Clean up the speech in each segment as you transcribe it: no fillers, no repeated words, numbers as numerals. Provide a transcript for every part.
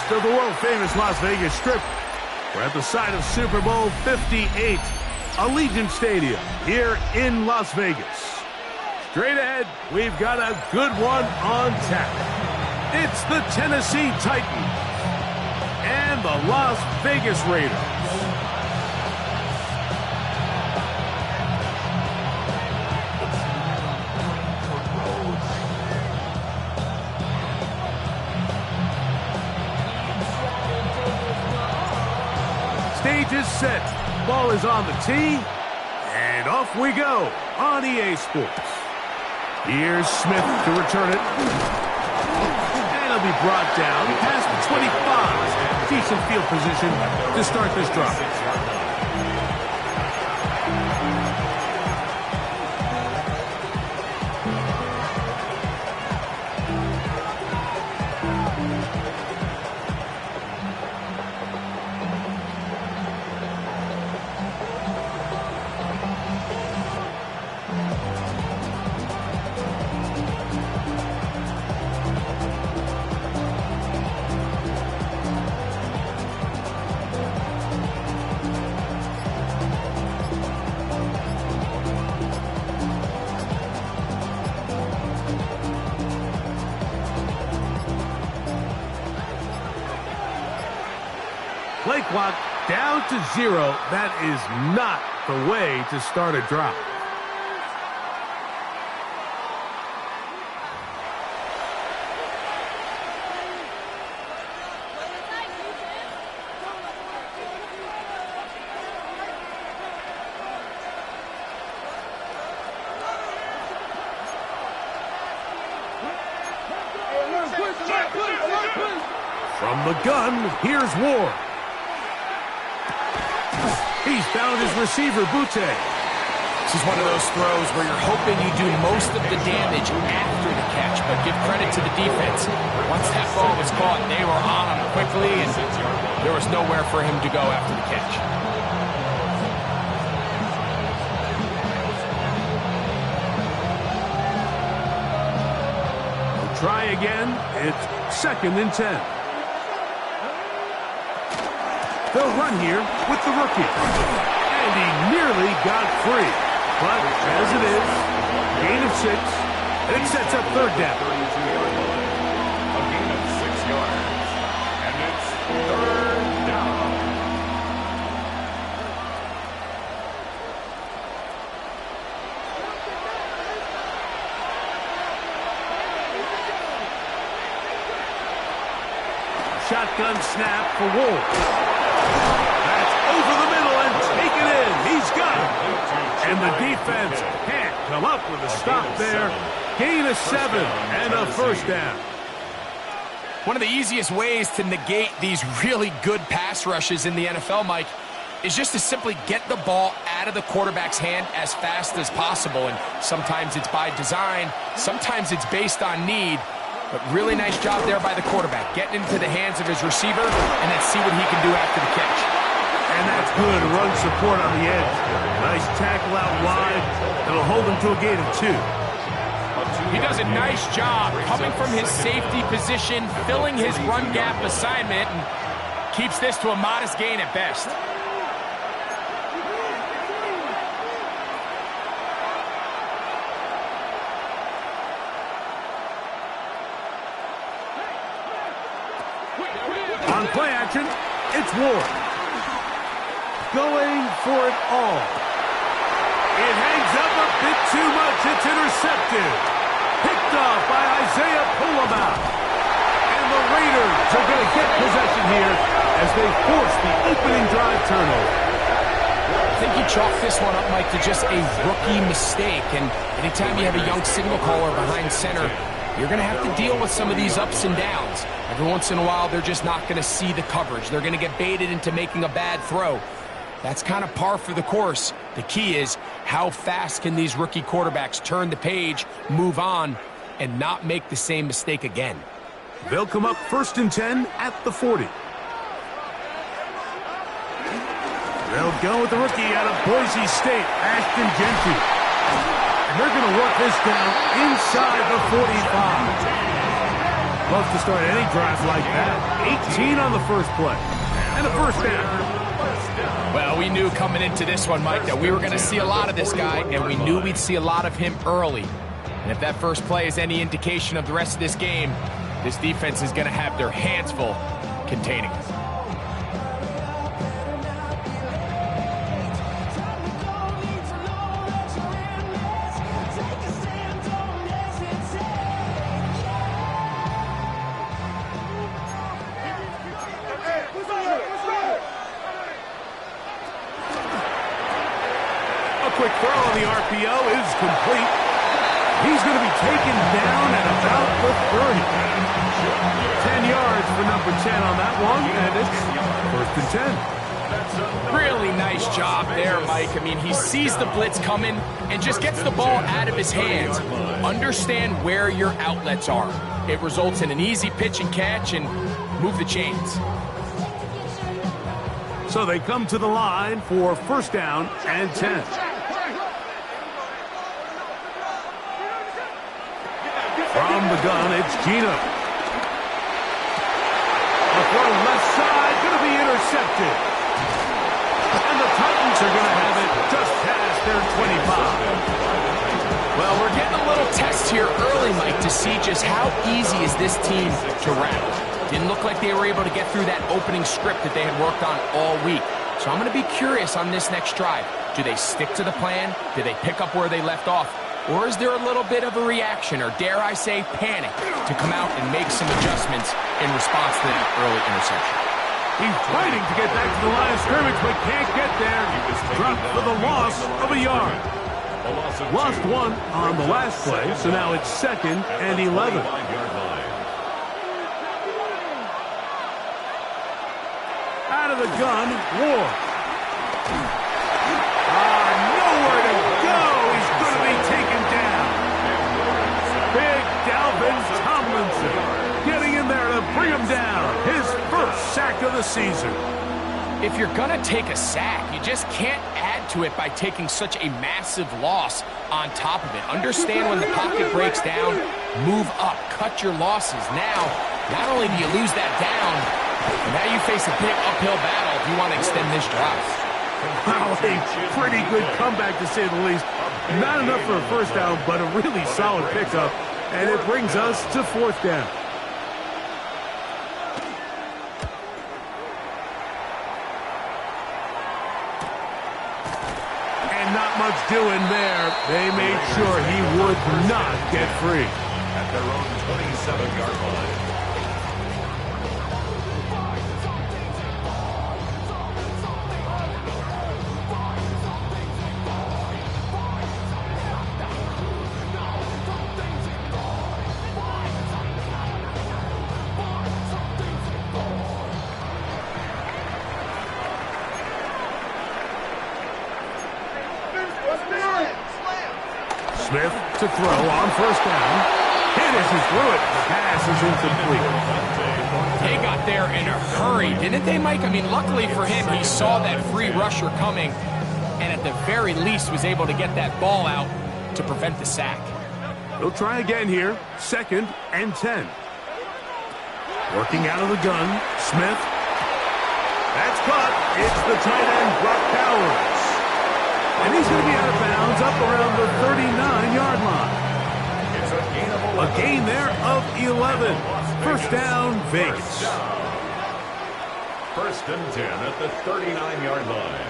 west of the world-famous Las Vegas Strip. We're at the site of Super Bowl 58, Allegiant Stadium, here in Las Vegas. Straight ahead, we've got a good one on tap. It's the Tennessee Titans and the Las Vegas Raiders. Stage is set. Ball is on the tee. And off we go on EA Sports. Here's Smith to return it. And it'll be brought down past the 25. Decent field position to start this drive. Play clock down to 0. That is not the way to start a drive. From the gun, here's Ward. He's found his receiver, Butte. This is one of those throws where you're hoping you do most of the damage after the catch, but give credit to the defense. Once that ball was caught, they were on him quickly, and there was nowhere for him to go after the catch. We'll try again. It's 2nd and 10. They'll run here with the rookie. And he nearly got free. But as it is, gain of 6. And it sets up 3rd down. A gain of 6 yards. And it's 3rd down. Shotgun snap for Wolves. That's over the middle and taken in. He's got it. And the defense can't come up with a stop there. Gain of 7 and a 1st down. One of the easiest ways to negate these really good pass rushes in the NFL, Mike, is just to simply get the ball out of the quarterback's hand as fast as possible. And sometimes it's by design, sometimes it's based on need. But really nice job there by the quarterback, getting into the hands of his receiver and then see what he can do after the catch. And that's good run support on the edge. Nice tackle out wide. That'll hold him to a gain of 2. He does a nice job coming from his safety position, filling his run gap assignment, and keeps this to a modest gain at best. On play action, it's Ward. Going for it all. It hangs up a bit too much. It's intercepted. Picked off by Isaiah Pullamaut. And the Raiders are going to get possession here as they force the opening drive turnover. I think you chalk this one up, Mike, to just a rookie mistake. And anytime you have a young signal caller behind center, you're going to have to deal with some of these ups and downs. Every once in a while, they're just not going to see the coverage. They're going to get baited into making a bad throw. That's kind of par for the course. The key is how fast can these rookie quarterbacks turn the page, move on, and not make the same mistake again. They'll come up 1st and 10 at the 40. They'll go with the rookie out of Boise State, Ashton Genty. And they're going to work this down inside the 45. Love to start any drive like that. 18 on the first play. And a first down. Well, we knew coming into this one, Mike, that we were going to see a lot of this guy, and we knew we'd see a lot of him early. And if that first play is any indication of the rest of this game, this defense is going to have their hands full containing him. Quick throw on the RPO is complete. He's going to be taken down at about the 30. 10 yards for number 10 on that one, and it's 1st and 10. Really nice job there, Mike. I mean, he sees the blitz coming and just gets the ball out of his hands. Understand where your outlets are. It results in an easy pitch and catch and move the chains. So they come to the line for 1st down and 10. From the gun, it's Gino. A throw left side, going to be intercepted. And the Titans are going to have it just past their 25. Well, we're getting a little test here early, Mike, to see just how easy is this team to rattle. Didn't look like they were able to get through that opening script that they had worked on all week. So I'm going to be curious on this next drive. Do they stick to the plan? Do they pick up where they left off? Or is there a little bit of a reaction, or dare I say panic, to come out and make some adjustments in response to that early interception? He's fighting to get back to the line of scrimmage, but can't get there. Dropped for the loss of a yard. Lost one on the last play, so now it's 2nd and 11. Out of the gun, Ward. Nowhere to go. He's going to be taken down. Big Dalvin Tomlinson getting in there to bring him down. His 1st sack of the season. If you're going to take a sack, you just can't add to it by taking such a massive loss on top of it. Understand when the pocket breaks down, move up, cut your losses. Now, not only do you lose that down, now you face a big uphill battle if you want to extend this drive. Wow, a pretty good comeback to say the least. Not enough for a 1st down, but a really solid pickup. And it brings us to 4th down. And not much doing there. They made sure he would not get free. At their own 27-yard line. Smith to throw on 1st down. Hit as he threw it. The pass is incomplete. They got there in a hurry, didn't they, Mike? I mean, luckily for him, he saw that free rusher coming and at the very least was able to get that ball out to prevent the sack. They'll try again here. 2nd and 10. Working out of the gun, Smith. That's caught. It's the tight end, Brock Bowers. And he's going to be out of bounds up around the 39-yard line. It's a gain of 11. A gain there of 11. 1st down, Vegas. 1st and 10 at the 39-yard line.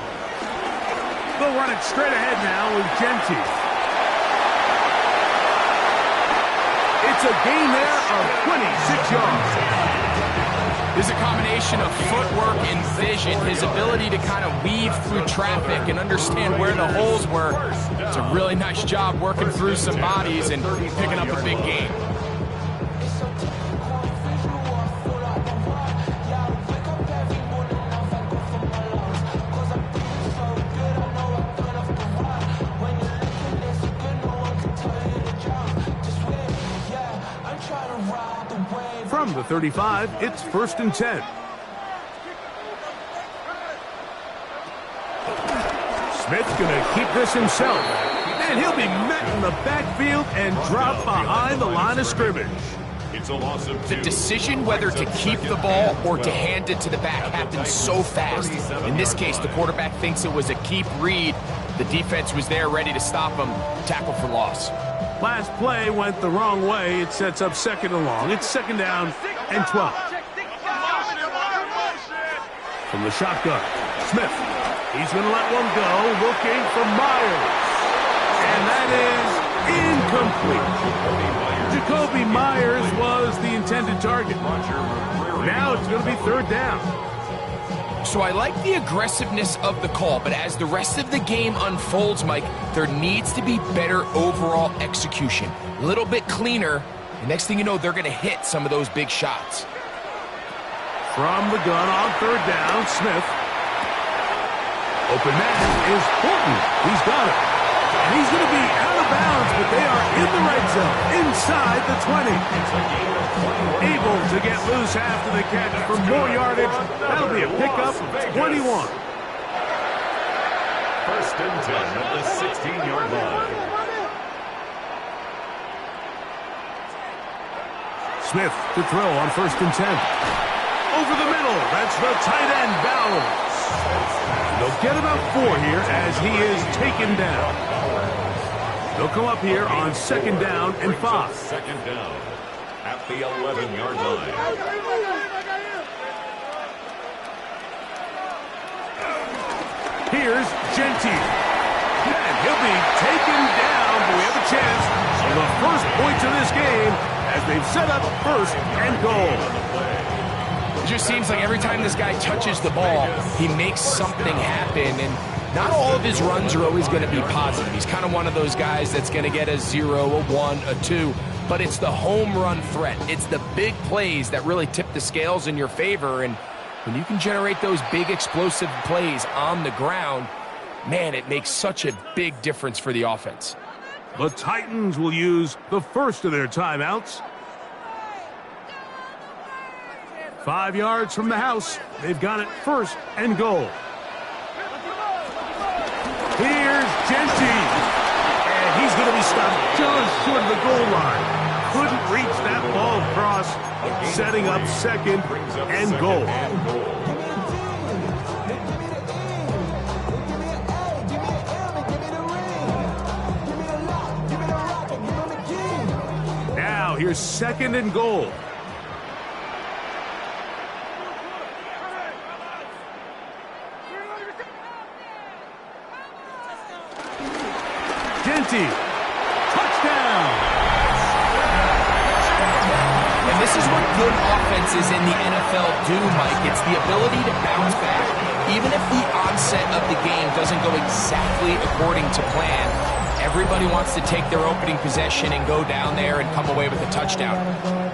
They'll run it straight ahead now with Genty. It's a gain there of 26 yards. There's a combination of footwork and vision, his ability to kind of weave through traffic and understand where the holes were. It's a really nice job working through some bodies and picking up a big gain. From the 35, it's 1st and 10. Smith's going to keep this himself. And he'll be met in the backfield and dropped behind the line of scrimmage. It's a loss of 2. The decision whether to keep the ball or to hand it to the back happens so fast. In this case, the quarterback thinks it was a keep read. The defense was there ready to stop him. Tackle for loss. Last play went the wrong way. It sets up second and long. It's second down and 12. From the shotgun, Smith. He's going to let one go, looking for Myers. And that is incomplete. Jacoby Myers was the intended target. Now it's going to be third down. So I like the aggressiveness of the call, but as the rest of the game unfolds, Mike, there needs to be better overall execution. A little bit cleaner. The next thing you know, they're going to hit some of those big shots. From the gun on third down, Smith. Open man is Horton. He's got it. And he's going to be out of bounds, but they are in the red zone, inside the 20. Able to get loose after the catch for more yardage. That'll be a pickup of 21. First and 10 at the 16-yard line. Smith to throw on first and 10. Over the middle, that's the tight end, Bowers. They'll get about 4 here as he is taken down. They'll come up here on second down and 5. Second down at the 11-yard line. Here's Gentile. And he'll be taken down, but we have a chance on the first points of this game as they've set up first and goal. It just seems like every time this guy touches the ball, he makes something happen, and not all of his runs are always going to be positive. He's kind of one of those guys that's going to get a 0, a 1, a 2, but it's the home run threat. It's the big plays that really tip the scales in your favor, and when you can generate those big explosive plays on the ground, man, it makes such a big difference for the offense. The Titans will use the first of their timeouts. 5 yards from the house. They've got it first and goal. Here's Gentile. And he's going to be stopped just short of the goal line. Couldn't reach that ball across, setting up second and goal. Now here's second and goal. Touchdown! And this is what good offenses in the NFL do, Mike. It's the ability to bounce back. Even if the onset of the game doesn't go exactly according to plan, everybody wants to take their opening possession and go down there and come away with a touchdown.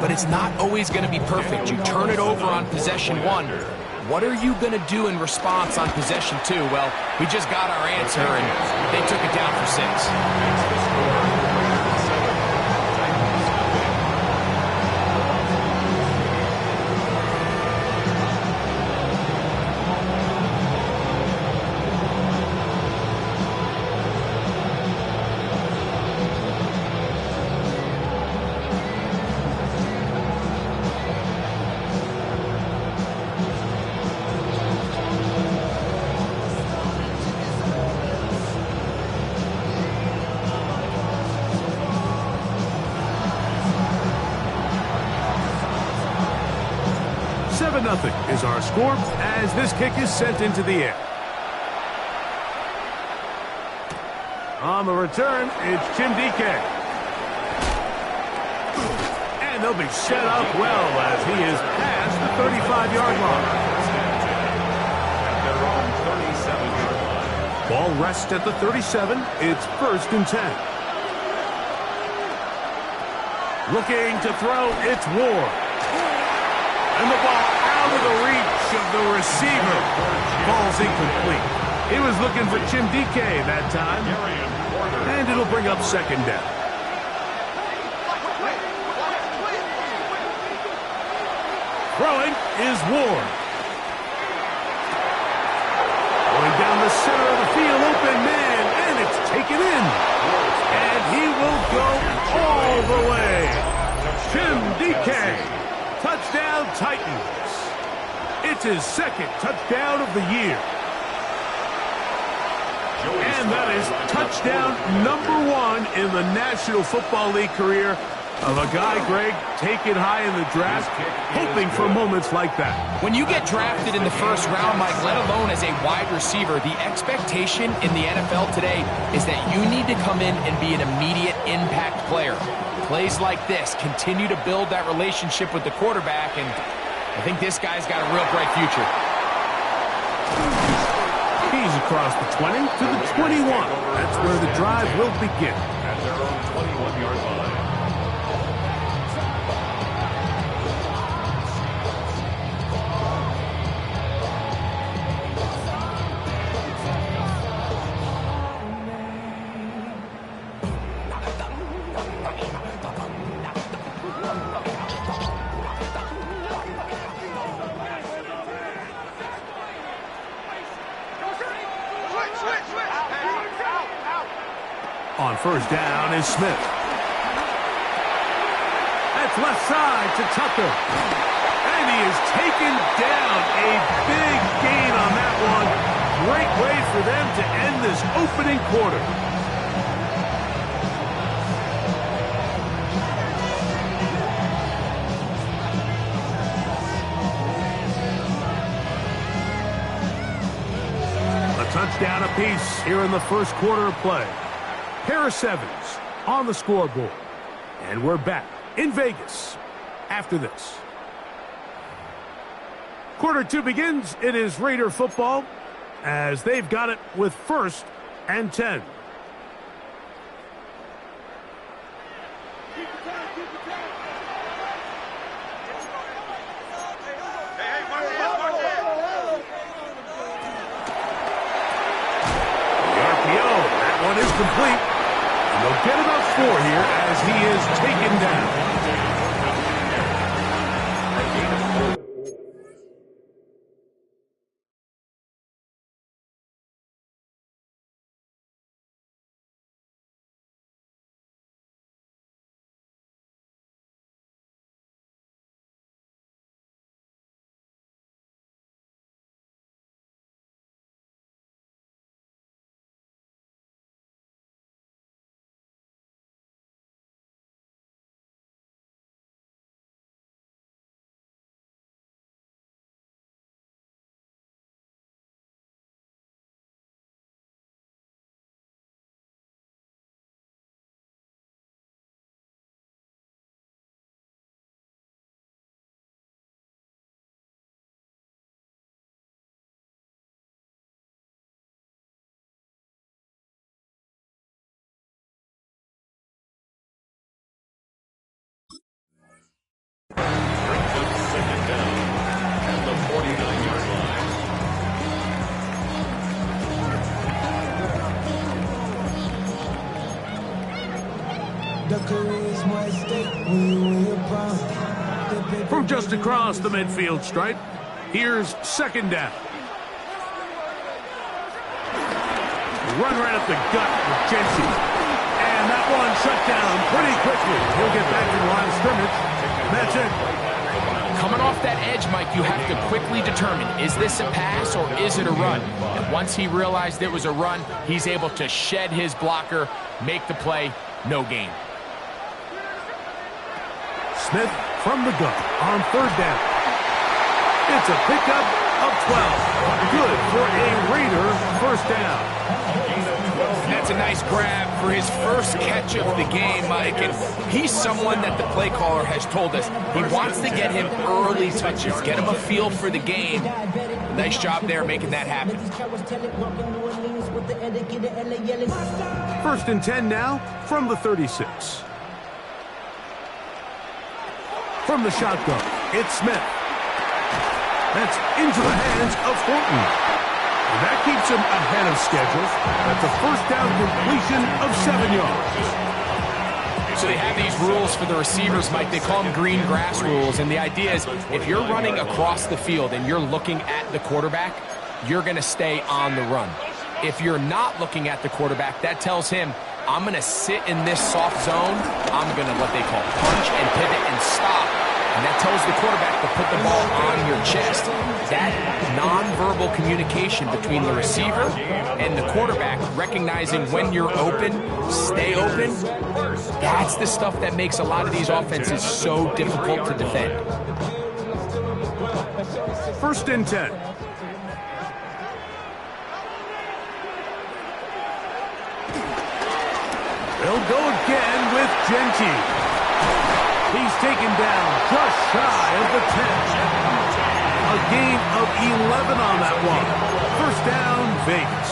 But it's not always going to be perfect. You turn it over on possession 1. What are you going to do in response on possession 2? Well, we just got our answer, and they took it down for 6. Nothing is our score as this kick is sent into the air. On the return, it's Chimdike. And they'll be set up well as he is past the 35-yard line. Ball rests at the 37. It's first and 10. Looking to throw, it's Ward. And the ball out of the reach of the receiver. Ball's incomplete. He was looking for Chimdike that time. And it'll bring up second down. Throwing is Ward. Going down the center of the field, open man, and it's taken in. And he will go all the way. Jim DK. Touchdown, Titans. It's his second touchdown of the year. And that is touchdown number 1 in the National Football League career of a guy, Greg, taken high in the draft, hoping for moments like that. When you get drafted in the first round, Mike, let alone as a wide receiver, the expectation in the NFL today is that you need to come in and be an immediate impact player. Plays like this continue to build that relationship with the quarterback, and I think this guy's got a real bright future. He's across the 20 to the 21. That's where the drive will begin. At their own 21-yard line. On first down is Smith. That's left side to Tucker. And he is taken down. A big gain on that one. Great way for them to end this opening quarter. A touchdown apiece here in the first quarter of play. Pair of sevens on the scoreboard. And we're back in Vegas after this. Quarter 2 begins. It is Raider football as they've got it with first and 10. The RPO, that one is complete. They'll get about 4 here as he is taken down. Second down at the 49-yard line. From just across the midfield stripe, here's second down. Run right up the gut with Jensen. And that one shut down pretty quickly. He'll get back in the line of scrimmage. That's it. Coming off that edge, Mike, you have to quickly determine, is this a pass or is it a run? And once he realized it was a run, he's able to shed his blocker, make the play, no gain. Smith from the gun on third down. It's a pickup of 12. Good for a Raider first down. That's a nice grab for his first catch of the game, Mike. And he's someone that the play caller has told us he wants to get him early touches, get him a feel for the game. Nice job there making that happen. First and 10 now from the 36. From the shotgun, it's Smith. That's into the hands of Horton. And that keeps him ahead of schedule. That's a first down completion of 7 yards. So they have these rules for the receivers, Mike. They call them green grass rules. And the idea is if you're running across the field and you're looking at the quarterback, you're going to stay on the run. If you're not looking at the quarterback, that tells him I'm going to sit in this soft zone. I'm going to what they call punch and pivot and stop. And that tells the quarterback to put the ball on your chest. That nonverbal communication between the receiver and the quarterback, recognizing when you're open, stay open, that's the stuff that makes a lot of these offenses so difficult to defend. 1st and 10. They'll go again with Genty. He's taken down just shy of the 10. A gain of 11 on that one. 1st down, Vegas.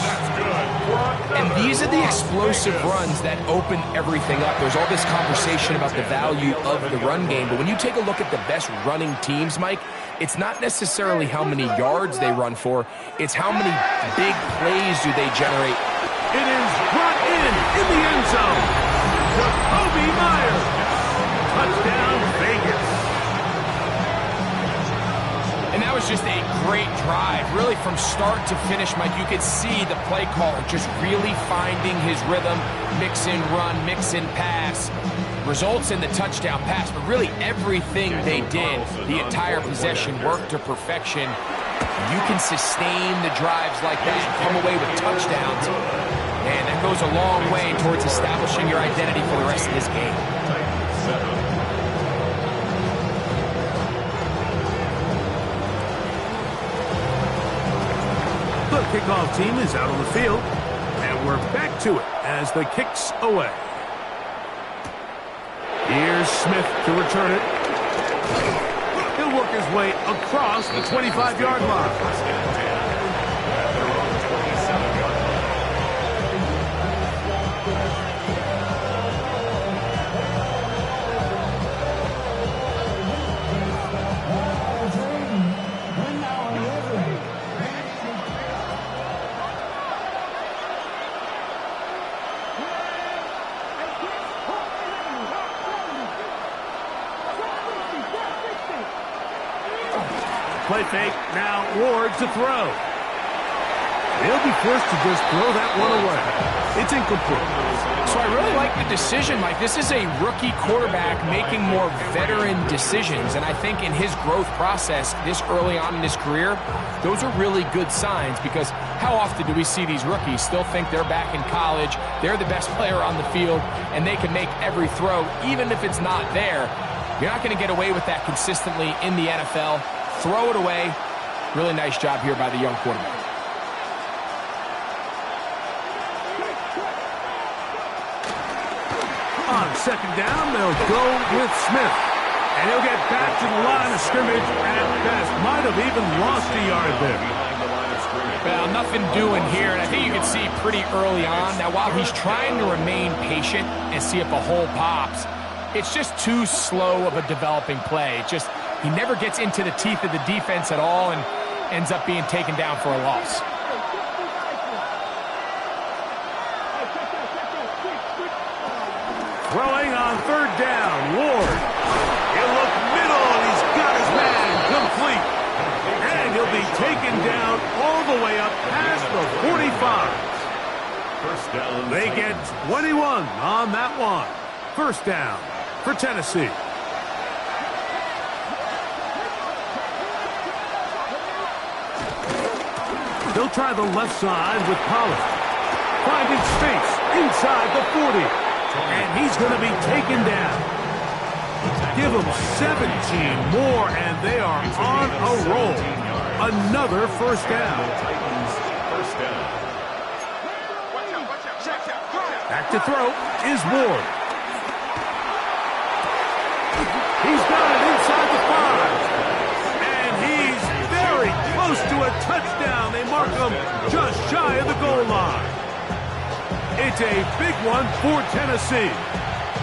And these are the explosive runs that open everything up. There's all this conversation about the value of the run game, but when you take a look at the best running teams, Mike, it's not necessarily how many yards they run for, it's how many big plays do they generate. It is brought in the end zone. Jacoby Myers. Touchdown, Vegas. And that was just a great drive. Really, from start to finish, Mike, you could see the play caller just really finding his rhythm. Mix in run, mix in pass. Results in the touchdown pass, but really everything they did, the entire possession, worked to perfection. You can sustain the drives like that and come away with touchdowns. Man, that goes a long way towards establishing your identity for the rest of this game. The kickoff team is out on the field, and we're back to it as the kick's away. Here's Smith to return it. He'll work his way across the 25-yard line. Play fake, now Ward to throw. He'll be forced to just throw that one away. It's incomplete. So I really like the decision, Mike. This is a rookie quarterback making more veteran decisions, and I think in his growth process this early on in his career, those are really good signs, because how often do we see these rookies still think they're back in college, they're the best player on the field, and they can make every throw, even if it's not there. You're not going to get away with that consistently in the NFL. Throw it away. Really nice job here by the young quarterback. On 2nd down, they'll go with Smith. And he'll get back to the line of scrimmage at best. Might have even lost a yard there. Well, nothing doing here, and I think you can see pretty early on. Now, while he's trying to remain patient and see if a hole pops, it's just too slow of a developing play. He never gets into the teeth of the defense at all and ends up being taken down for a loss. Throwing on 3rd down, Ward. He'll look middle, and he's got his man complete. And he'll be taken down all the way up past the 45. They get 21 on that one. 1st down for Tennessee. They'll try the left side with Pollard. Finding space inside the 40. And he's going to be taken down. Give them 17 more, and they are on a roll. Another 1st down. Back to throw is Ward. He's got it inside the 5. And he's very close to a touchdown. They mark him just shy of the goal line. It's a big one for Tennessee.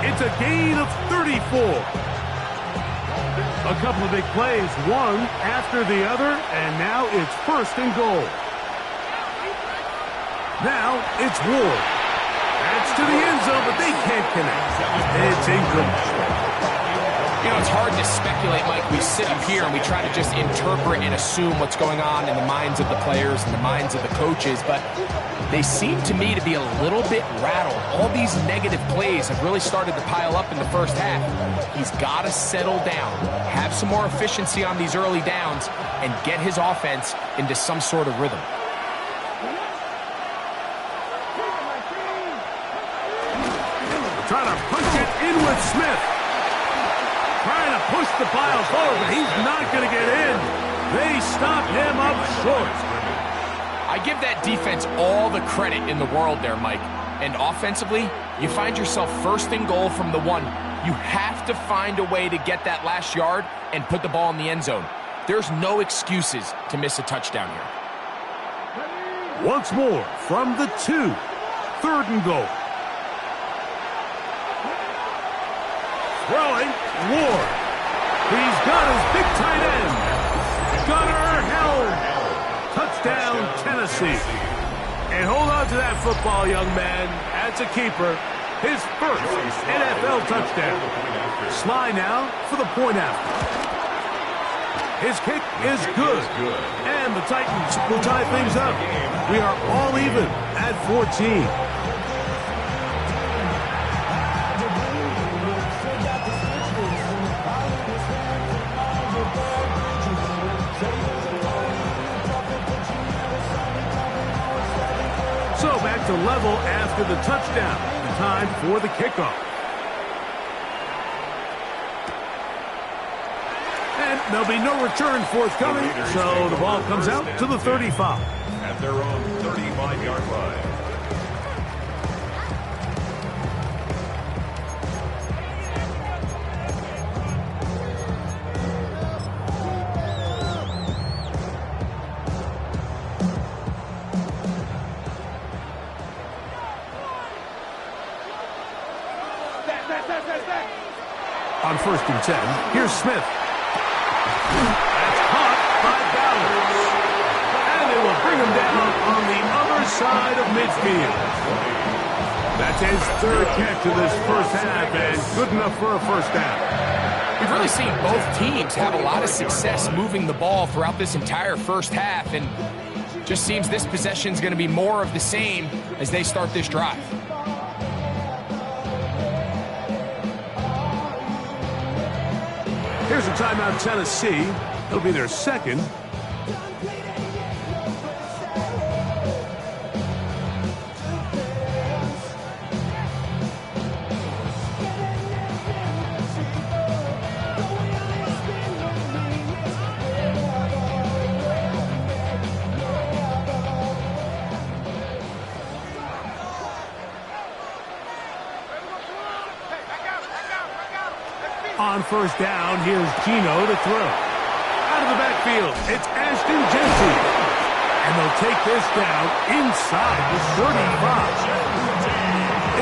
It's a gain of 34. A couple of big plays, one after the other, and now it's 1st and goal. Now it's Ward. That's to the end zone, but they can't connect. It's incomplete. You know, it's hard to speculate, Mike. We sit up here and we try to just interpret and assume what's going on in the minds of the players and the minds of the coaches, but they seem to me to be a little bit rattled. All these negative plays have really started to pile up in the first half. He's got to settle down, have some more efficiency on these early downs, and get his offense into some sort of rhythm. Trying to punch it in with Smith. Trying to push the pile forward, but he's not going to get in. They stop him up short. I give that defense all the credit in the world there, Mike. And offensively, you find yourself first and goal from the 1. You have to find a way to get that last yard and put the ball in the end zone. There's no excuses to miss a touchdown here. Once more from the 2. 3rd and goal. Throwing, Ward. He's got his big tight end. Gunner held. Touchdown, Tennessee. And hold on to that football, young man. That's a keeper. His first NFL touchdown. Sly now for the point after. His kick is good. And the Titans will tie things up. We are all even at 14. So back to level after the touchdown. Time for the kickoff. And there'll be no return forthcoming, so the ball comes out to the 35. At their own 35-yard line. On 1st and 10, here's Smith. That's caught by Bowers. And they will bring him down on the other side of midfield. That's his 3rd catch of this first half, and good enough for a first down. We've really seen both teams have a lot of success moving the ball throughout this entire first half, and just seems this possession's going to be more of the same as they start this drive. Here's a timeout, Tennessee. It'll be their 2nd. On 1st down, here's Gino to throw. Out of the backfield, it's Ashton Genty. And they'll take this down inside the 35.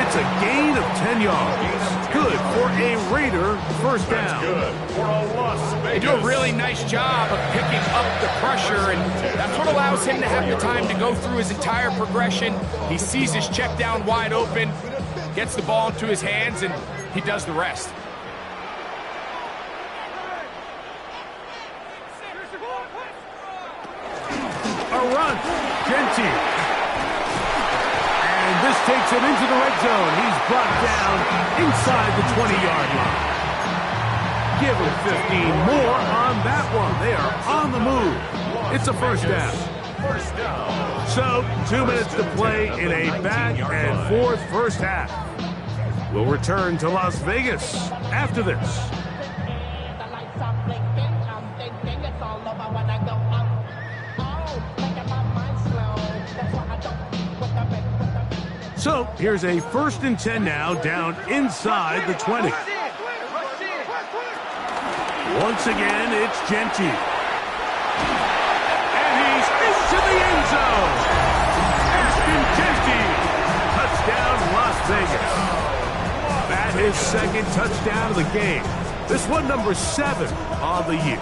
It's a gain of 10 yards. Good for a Raider first down. Good for a Las Vegas. They do a really nice job of picking up the pressure, and that's what allows him to have the time to go through his entire progression. He sees his check down wide open, gets the ball into his hands, and he does the rest. Run, Genty. And this takes him into the red zone. He's brought down inside the 20-yard line. Give him 15 more on that one. They are on the move. It's a first down. So 2 minutes to play in a back and forth first half. We'll return to Las Vegas after this. So here's a 1st and 10 now, down inside the 20. Once again, it's Genty. And he's into the end zone. Ashton Genty. Touchdown, Las Vegas. That his 2nd touchdown of the game. This one number 7 on the year.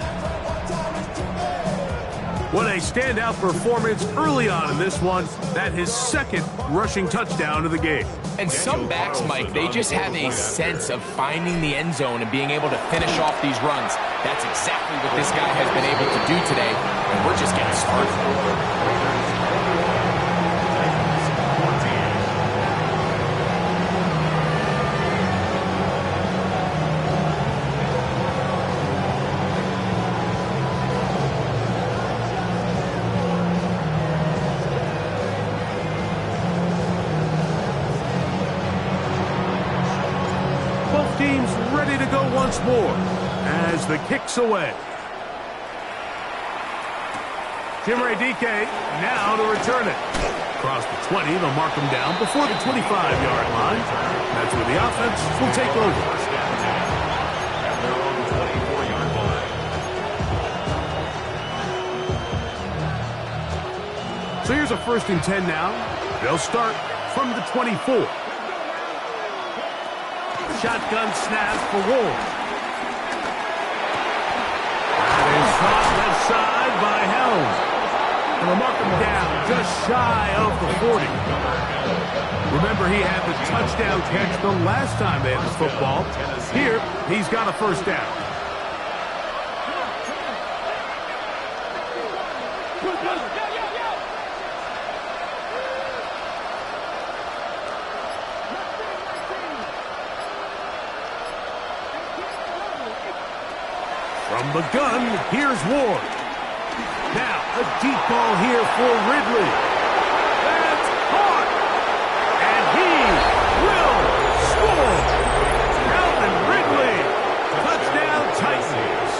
What a standout performance early on in this one. That his second rushing touchdown of the game. And some backs, Mike, they just have a sense of finding the end zone and being able to finish off these runs. That's exactly what this guy has been able to do today, and we're just getting started. 12 teams ready to go once more as the kick's away. Jimmy DK now to return it. Across the 20, they'll mark him down before the 25-yard line. That's where the offense will take over. At their own 24-yard line. So here's a 1st and 10 now. They'll start from the 24. Shotgun snap for Ward. That is caught left side by Helm. And they'll mark him down just shy of the 40. Remember, he had the touchdown catch the last time they had the football. Here, he's got a 1st down. From the gun, here's Ward. Now, a deep ball here for Ridley. That's caught. And he will score. Calvin Ridley. Touchdown Titans.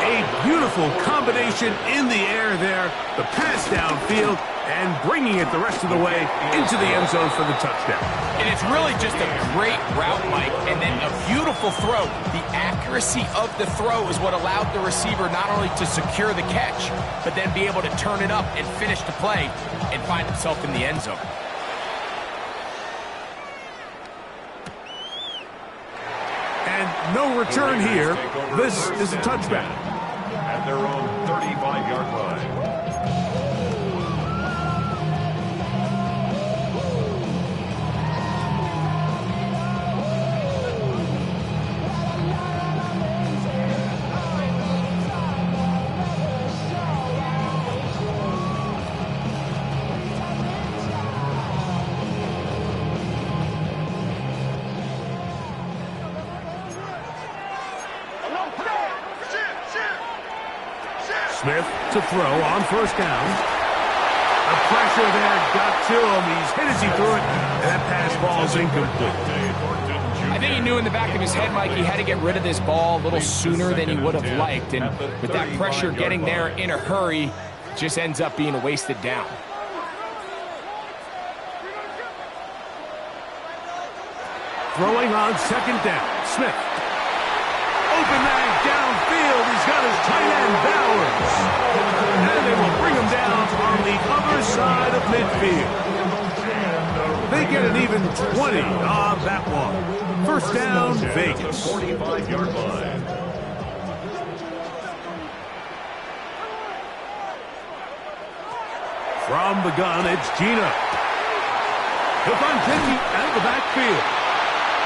A beautiful combination in the air there. The pass downfield and bringing it the rest of the way into the end zone for the touchdown. And it's really just a great route, Mike, and then a beautiful throw. The accuracy of the throw is what allowed the receiver not only to secure the catch, but then be able to turn it up and finish the play and find himself in the end zone. And no return here. This is a touchback. At their own 35-yard line. Smith to throw on 1st down. The pressure there got to him. He's hit as he threw it, and that pass ball is incomplete. I think he knew in the back of his head, Mike, he had to get rid of this ball a little sooner than he would have liked. And with that pressure getting there in a hurry, just ends up being a wasted down. Throwing on 2nd down. Smith. Open man downfield. He's got his tight end, Bowers. And they will bring him down on the other side of midfield. They get an even 20 on that one. 1st down, Vegas. 45-yard line. From the gun, it's Gino. He'll find Jimmy out of the backfield.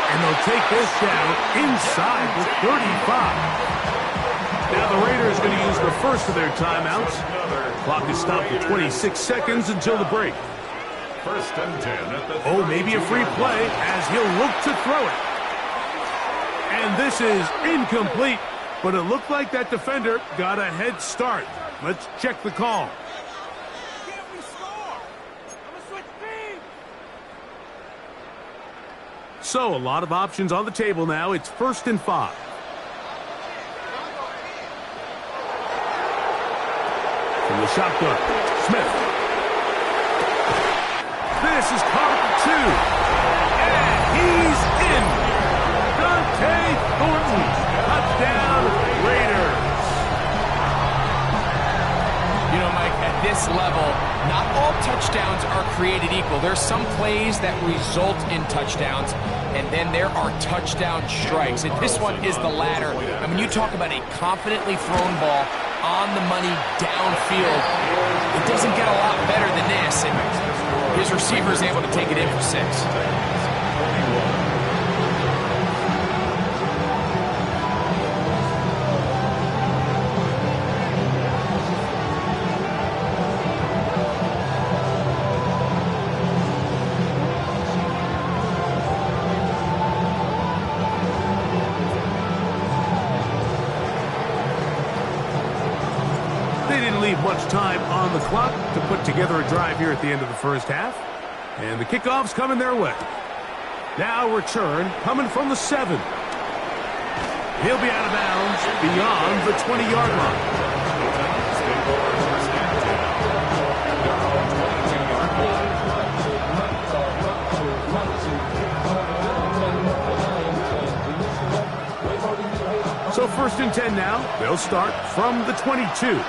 And they'll take this down inside the 35. Now the Raiders are going to use the 1st of their timeouts. Clock is stopped at 26 seconds until the break. 1st and 10 at the Oh, maybe a free play as he'll look to throw it. And this is incomplete, but it looked like that defender got a head start. Let's check the call. So, a lot of options on the table now. It's 1st and 5. From the shotgun, Smith. This is caught at the 2. And he's in. Dante Thornton. Touchdown, Raiders. You know, Mike, at this level, not all touchdowns are created equal. There's some plays that result in touchdowns, and then there are touchdown strikes. And this one is the latter. I mean, you talk about a confidently thrown ball on the money downfield. It doesn't get a lot better than this, and his receiver is able to take it in for 6. Leave much time on the clock to put together a drive here at the end of the first half. And the kickoff's coming their way. Now return coming from the 7. He'll be out of bounds beyond the 20-yard line. So 1st and 10 now. They'll start from the 22.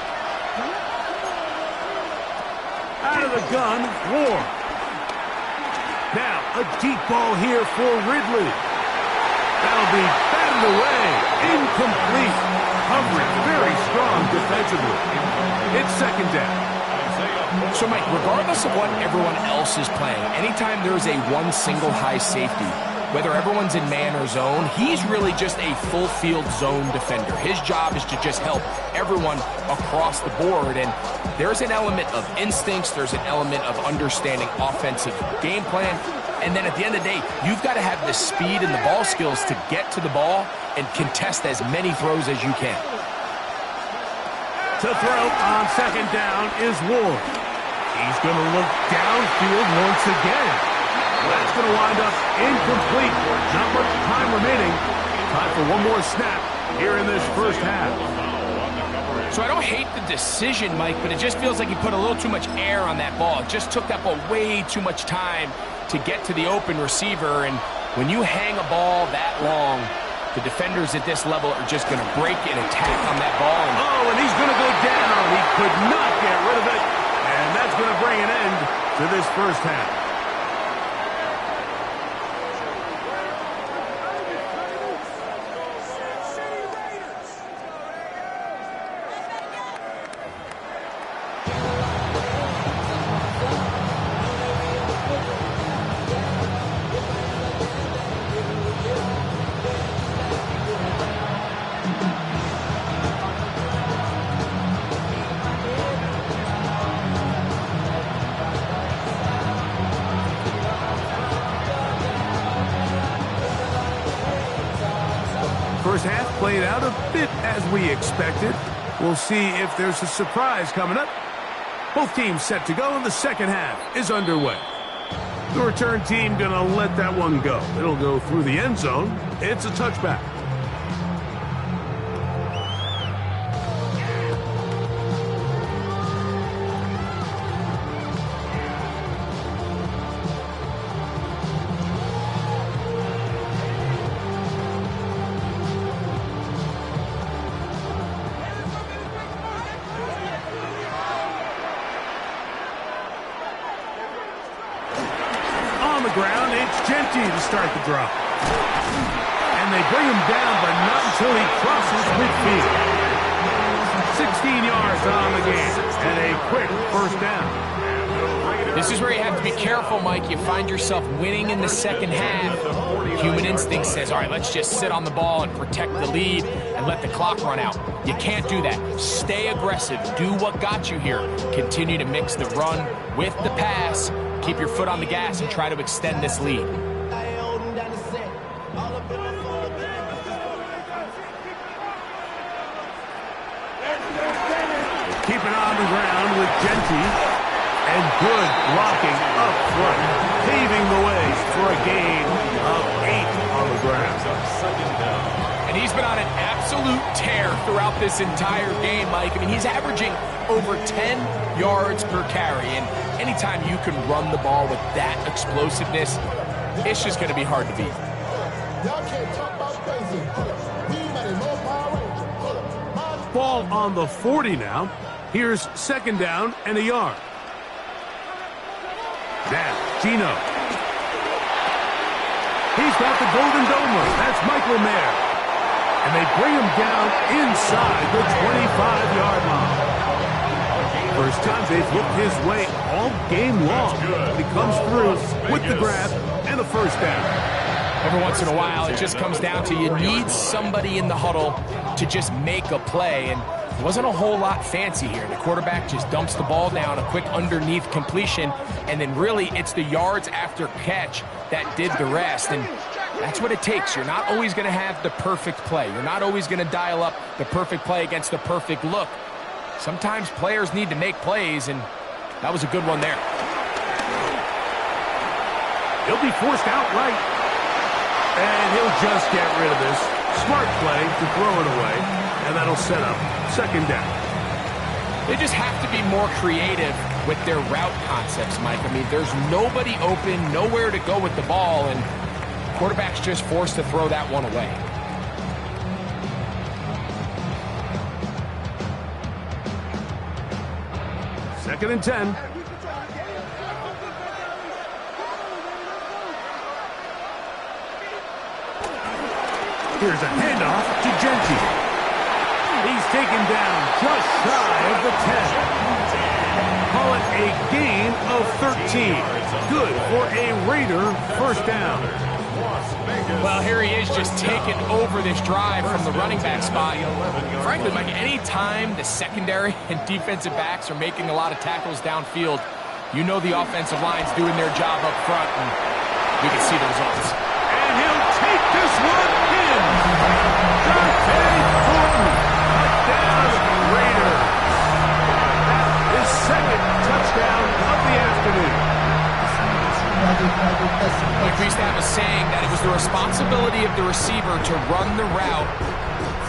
Out of the gun, Ward. Now, a deep ball here for Ridley. That'll be batted away. Incomplete. Coverage very strong defensively. It's 2nd down. So, Mike, regardless of what everyone else is playing, anytime there's a one single high safety, whether everyone's in man or zone, he's really just a full-field zone defender. His job is to just help everyone across the board, and there's an element of instincts, there's an element of understanding offensive game plan, and then at the end of the day, you've got to have the speed and the ball skills to get to the ball and contest as many throws as you can. To throw on 2nd down is Ward. He's going to look downfield once again. That's going to wind up incomplete. Not much time remaining. Time for one more snap here in this first half. So I don't hate the decision, Mike, but it just feels like he put a little too much air on that ball. It just took that ball way too much time to get to the open receiver. And when you hang a ball that long, the defenders at this level are just going to break and attack on that ball. And he's going to go down. He could not get rid of it. And that's going to bring an end to this first half. First half played out a bit as we expected. We'll see if there's a surprise coming up. Both teams set to go, and the second half is underway. The return team going to let that one go. It'll go through the end zone. It's a touchback. Ground, it's Genty to start the drive. And they bring him down, but not until he crosses midfield. 16 yards on the game, and a quick first down. This is where you have to be careful, Mike. You find yourself winning in the second half. Human instinct says, all right, let's just sit on the ball and protect the lead and let the clock run out. You can't do that. Stay aggressive. Do what got you here. Continue to mix the run with the pass. Keep your foot on the gas and try to extend this lead. Keep it on the ground with Genty. And good blocking up front, paving the way for a gain of 8 on the ground. And he's been on an absolute tear throughout this entire game, Mike. I mean, he's averaging over 10 yards per carry. And anytime you can run the ball with that explosiveness, it's just going to be hard to beat. Ball on the 40 now. Here's 2nd down and a yard. Now, Gino. He's got the golden domer. That's Michael Mayer. And they bring him down inside the 25-yard line. First time they've looked his way all game long. He comes through with the grab and a first down. Every once in a while, it just comes down to you need somebody in the huddle to just make a play. And it wasn't a whole lot fancy here. The quarterback just dumps the ball down, a quick underneath completion, and then really it's the yards after catch that did the rest. And that's what it takes. You're not always going to have the perfect play. You're not always going to dial up the perfect play against the perfect look. Sometimes players need to make plays, and that was a good one there. He'll be forced outright, and he'll just get rid of this. Smart play to throw it away, and that'll set up second down. They just have to be more creative with their route concepts, Mike. I mean, there's nobody open, nowhere to go with the ball, and quarterback's just forced to throw that one away. Second and 10. Here's a handoff to Genty. He's taken down just shy of the 10. Call it a gain of 13. Good for a Raider first down. Well, here he is just taking over this drive from the running back spot. Frankly, Mike, any time the secondary and defensive backs are making a lot of tackles downfield, you know the offensive line's doing their job up front, and we can see the results. And he'll take this one in. Dante Thornton, touchdown Raiders. His second touchdown of the afternoon. Like we used to have a saying that it was the responsibility of the receiver to run the route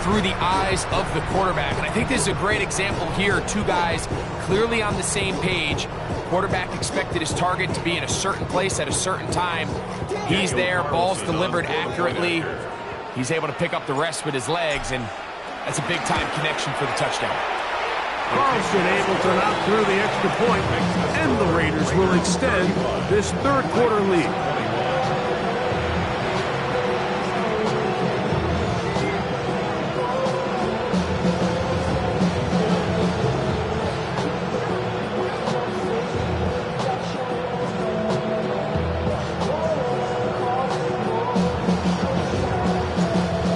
through the eyes of the quarterback. And I think this is a great example here. Two guys clearly on the same page. Quarterback expected his target to be in a certain place at a certain time. He's there, ball's delivered accurately. He's able to pick up the rest with his legs, and that's a big-time connection for the touchdown. Carlson able to knock through the extra point, and the Raiders will extend this third quarter lead.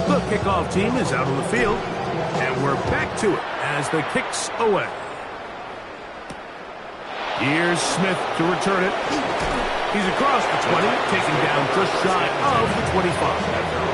The kickoff team is out on the field, and we're back to it as the kick's away. Here's Smith to return it. He's across the 20, taken down just shy of the 25.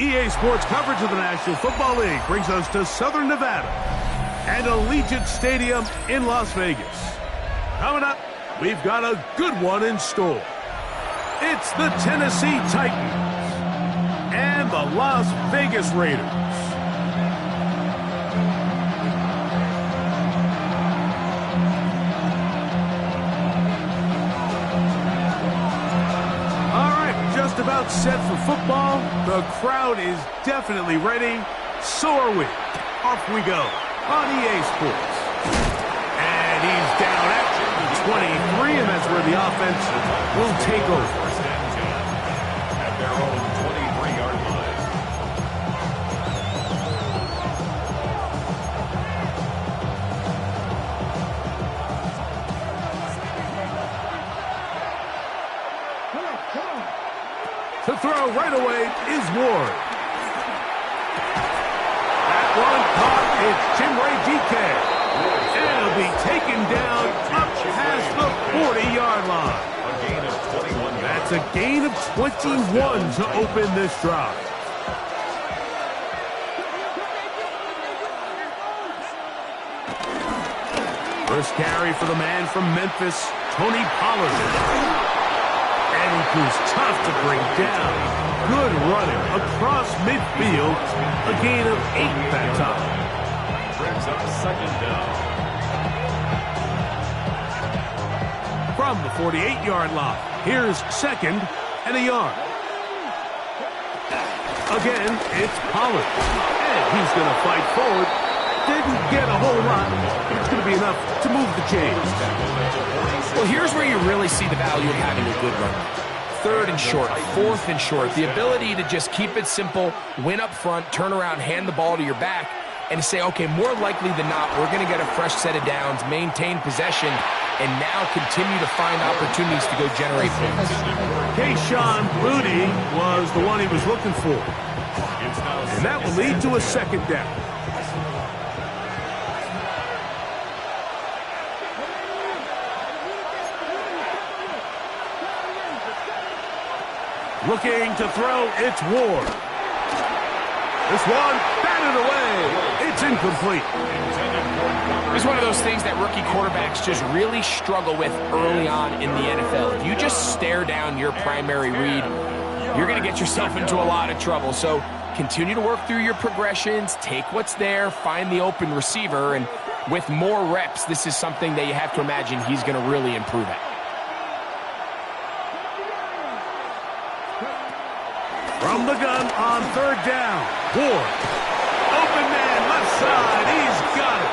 EA Sports coverage of the National Football League brings us to Southern Nevada and Allegiant Stadium in Las Vegas. Coming up, we've got a good one in store. It's the Tennessee Titans and the Las Vegas Raiders. About set for football. The crowd is definitely ready. So are we. Off we go on EA Sports. And he's down at the 23, and that's where the offense will take over. At their own 23-yard line. To throw right away is Ward. That one caught. It's Chimray DK. And it'll be taken down up past the 40-yard line. A gain of 21 yards. That's a gain of 21 to open this drive. First carry for the man from Memphis, Tony Pollard. And he proves tough to bring down. Good running across midfield. A gain of 8 that time. Brings up second down. From the 48-yard line, here's second and a yard. Again, it's Pollard. And he's going to fight forward. Didn't get a whole lot, but it's going to be enough to move the chains. Well, here's where you really see the value of having a good run. Third and short, fourth and short. The ability to just keep it simple, win up front, turn around, hand the ball to your back, and say, okay, more likely than not, we're going to get a fresh set of downs, maintain possession, and now continue to find opportunities to go generate points. Kayshon Boutte was the one he was looking for. And that will lead to a second down. Looking to throw, it's Ward. This one batted away. It's incomplete. It's one of those things that rookie quarterbacks just really struggle with early on in the NFL. If you just stare down your primary read, you're going to get yourself into a lot of trouble. So continue to work through your progressions, take what's there, find the open receiver, and with more reps, this is something that you have to imagine he's going to really improve at. From the gun on third down, Ward. Open man, left side, he's got it.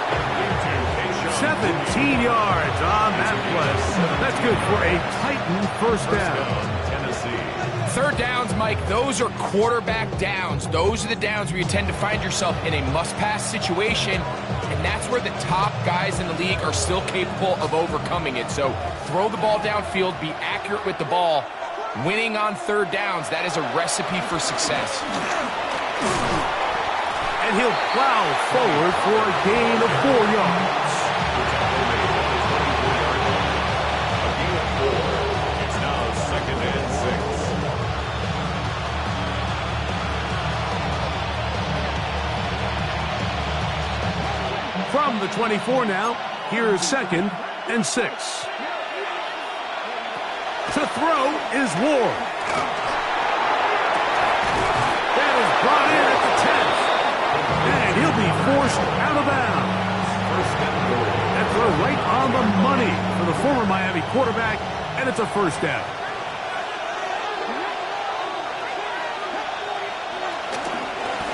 17 yards on that play. That's good for a Titan first down. Third downs, Mike, those are quarterback downs. Those are the downs where you tend to find yourself in a must-pass situation, and that's where the top guys in the league are still capable of overcoming it. So throw the ball downfield, be accurate with the ball. Winning on third downs, that is a recipe for success. And he'll plow forward for a gain of 4 yards. It's now 2nd and 6. From the 24 now, here's 2nd and 6. To throw is Ward. That is brought in at the 10th. And he'll be forced out of bounds. That throw right on the money for the former Miami quarterback, and it's a first down.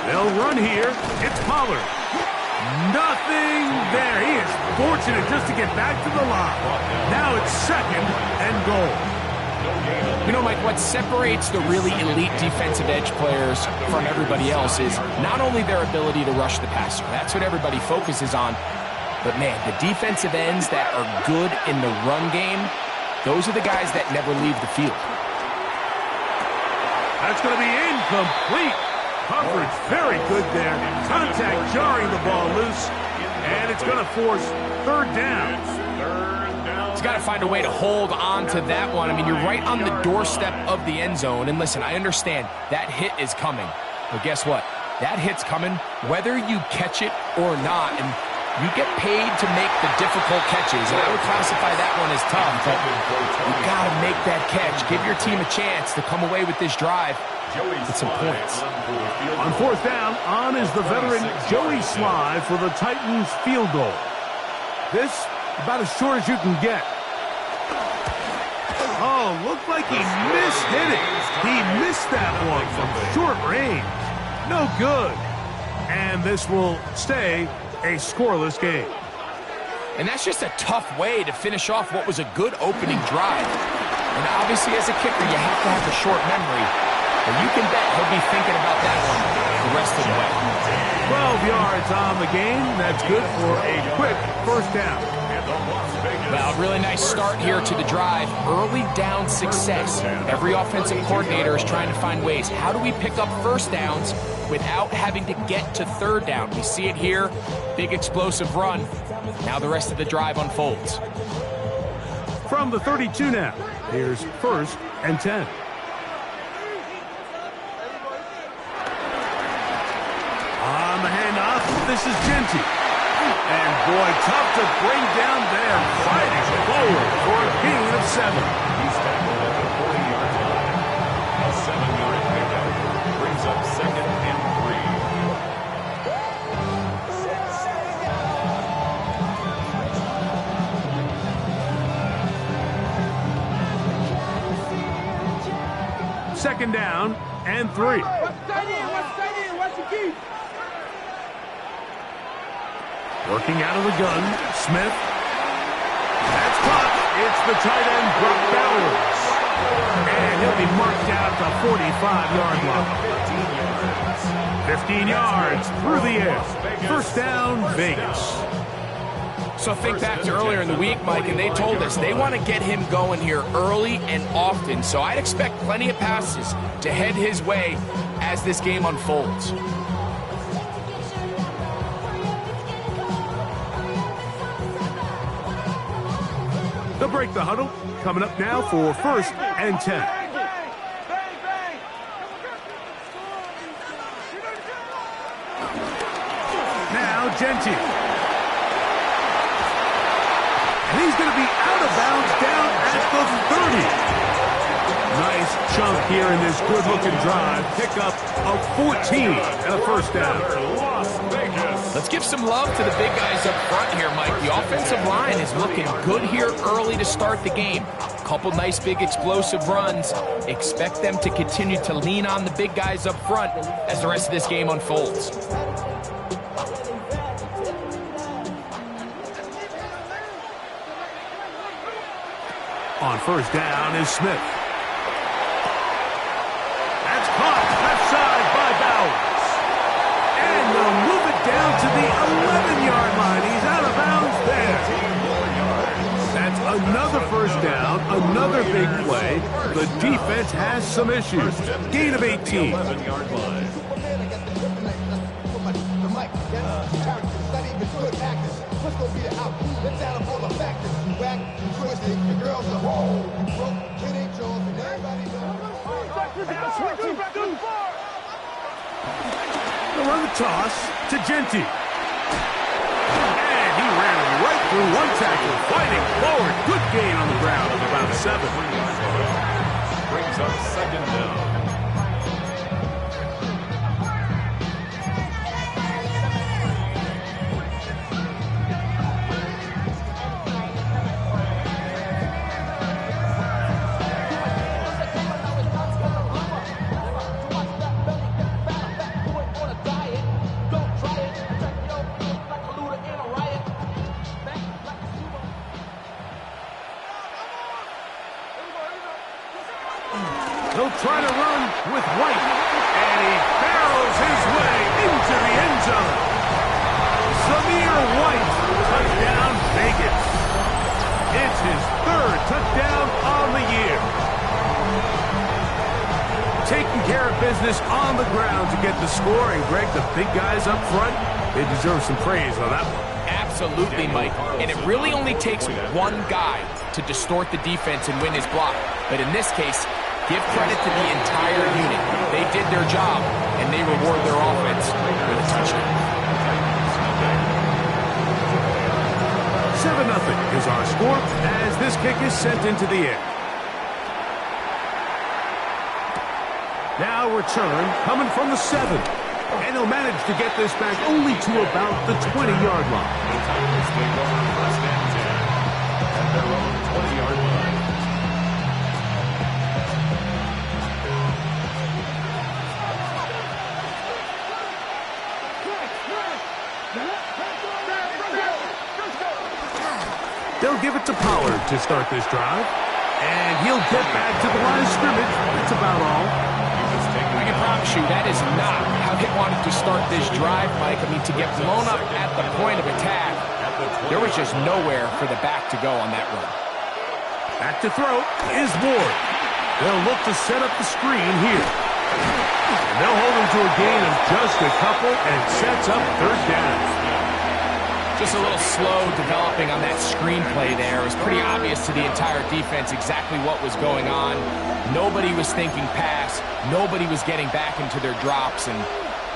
They'll run here. It's Pollard. Nothing there. He is fortunate just to get back to the line. Now it's 2nd and goal. You know, Mike, what separates the really elite defensive edge players from everybody else is not only their ability to rush the passer. That's what everybody focuses on. But, man, the defensive ends that are good in the run game, those are the guys that never leave the field. That's going to be incomplete. Coverage very good there. Contact jarring the ball loose. And it's going to force third down. He's got to find a way to hold on to that one. I mean, you're right on the doorstep of the end zone. And listen, I understand that hit is coming. But guess what? That hit's coming whether you catch it or not. And you get paid to make the difficult catches. And I would classify that one as tough. But you got to make that catch. Give your team a chance to come away with this drive with some points. On fourth down, on is the veteran Joey Sly for the Titans field goal. This about as short as you can get. Oh, looked like he mishit it. He missed that one from short range. No good. And this will stay a scoreless game. And that's just a tough way to finish off what was a good opening drive. And obviously, as a kicker, you have to have a short memory. But you can bet he'll be thinking about that one the rest of the way. 12 yards on the game. That's good for a quick first down. Well, really nice start here to the drive. Early down success. Every offensive coordinator is trying to find ways. How do we pick up first downs without having to get to third down? We see it here. Big explosive run. Now the rest of the drive unfolds. From the 32 now, here's 1st and 10. On the handoff, this is Genty. And boy, tough to bring down there. Fighting forward for a gain of 7. He's tackled at the 40-yard line. A 7-yard pickup brings up 2nd and 3. Second down and 3. What's the key? Working out of the gun, Smith. That's caught. It's the tight end, Brock Bowers. And he'll be marked out at the 45-yard line. 15 yards through the air. First down, Vegas. So think back to earlier in the week, Mike, and they told us they want to get him going here early and often. So I'd expect plenty of passes to head his way as this game unfolds. They'll break the huddle. Coming up now for 1st and 10. Genti. And he's going to be out of bounds down at the 30. Nice chunk here in this good-looking drive. Pickup of 14 and a first down. Let's give some love to the big guys up front here, Mike. The offensive line is looking good here early to start the game. A couple nice big explosive runs. Expect them to continue to lean on the big guys up front as the rest of this game unfolds. On first down is Smith. That's caught left side by Bowers. And they'll move it down to the 11-yard line. He's out of bounds there. That's another first down, another big play. The defense has some issues. Gain of 18. 11-yard line. They'll run the toss to Genti. And he ran right through one tackle, fighting forward. Good gain on the ground of about 7. Brings up second down. He'll try to run with White, and he barrels his way into the end zone. Zamir White, touchdown Vegas. It's his 3rd touchdown on the year. Taking care of business on the ground to get the score, and Greg, the big guys up front, they deserve some praise on that one. Absolutely, Mike. And it really only takes one guy to distort the defense and win his block. But in this case, give credit to the entire unit. They did their job, and they reward their offense with a touchdown. 7-0 is our score as this kick is sent into the air. Now return coming from the 7. And he'll manage to get this back only to about the 20-yard line. The Tigers take over first and 10 at their own 20-yard line. They'll give it to Pollard to start this drive. And he'll get back to the line of scrimmage. That's about all. I can promise you that is not how they wanted to start this drive, Mike. I mean, to get blown up at the point of attack, there was just nowhere for the back to go on that run. Back to throw is Ward. They'll look to set up the screen here. And they'll hold him to a gain of just a couple and sets up 3rd down. Just a little slow developing on that screenplay there. It was pretty obvious to the entire defense exactly what was going on. Nobody was thinking pass. Nobody was getting back into their drops, and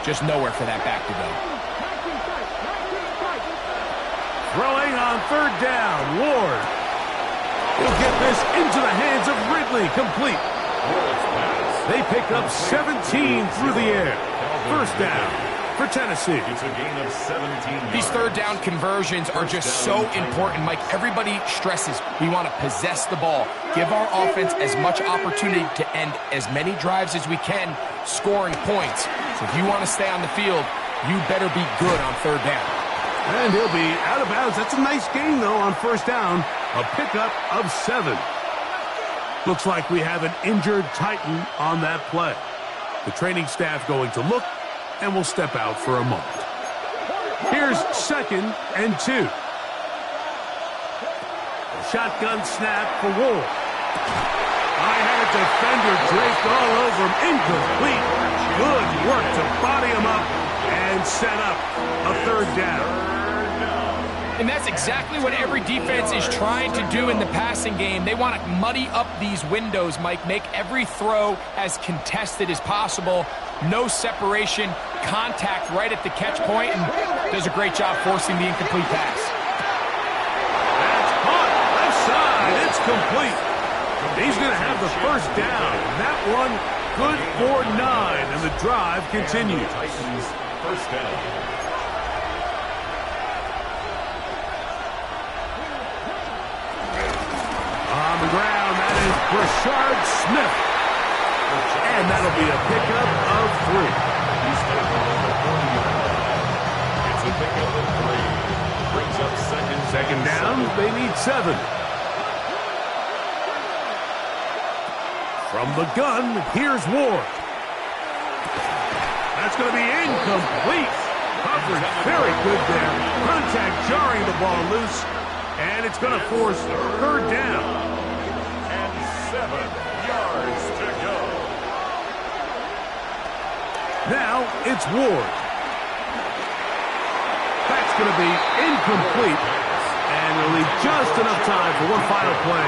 just nowhere for that back to go. Throwing on 3rd down, Ward. He'll get this into the hands of Ridley, complete. They pick up 17 through the air. First down for Tennessee. It's a gain of 17. These 3rd down conversions are just so important, Mike. Everybody stresses we want to possess the ball, give our offense as much opportunity to end as many drives as we can, scoring points. So if you want to stay on the field, you better be good on 3rd down. And he'll be out of bounds. That's a nice gain, though, on first down. A pickup of 7. Looks like we have an injured Titan on that play. The training staff going to look, and we'll step out for a moment. Here's 2nd and 2. Shotgun snap for Ward. I had a defender draped all over him. Incomplete. Good work to body him up and set up a 3rd down. And that's exactly what every defense is trying to do in the passing game. They want to muddy up these windows, Mike, make every throw as contested as possible. No separation, contact right at the catch point and does a great job forcing the incomplete pass. That's caught. Left side. It's complete. He's going to have the first down. That one good for 9, and the drive continues. First down. On the ground, that is Brashard Smith. And that'll be a pickup of 3. He's taking over 40 yards. It's a pickup of 3. Brings up second down. They need 7. From the gun, here's Ward. That's going to be incomplete. Coverage very good there. Contact jarring the ball loose. And it's going to force 3rd down. And 7 yards to go. Now it's Ward. That's going to be incomplete. And it'll leave just enough time for one final play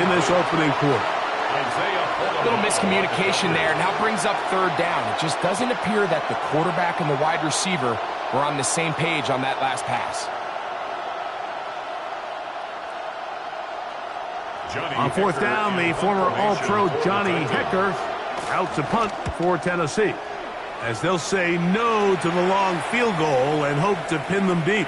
in this opening quarter. A little miscommunication there. Now brings up 3rd down. It just doesn't appear that the quarterback and the wide receiver were on the same page on that last pass. On 4th down, the former All-Pro Johnny Hecker out to punt for Tennessee, as they'll say no to the long field goal and hope to pin them deep.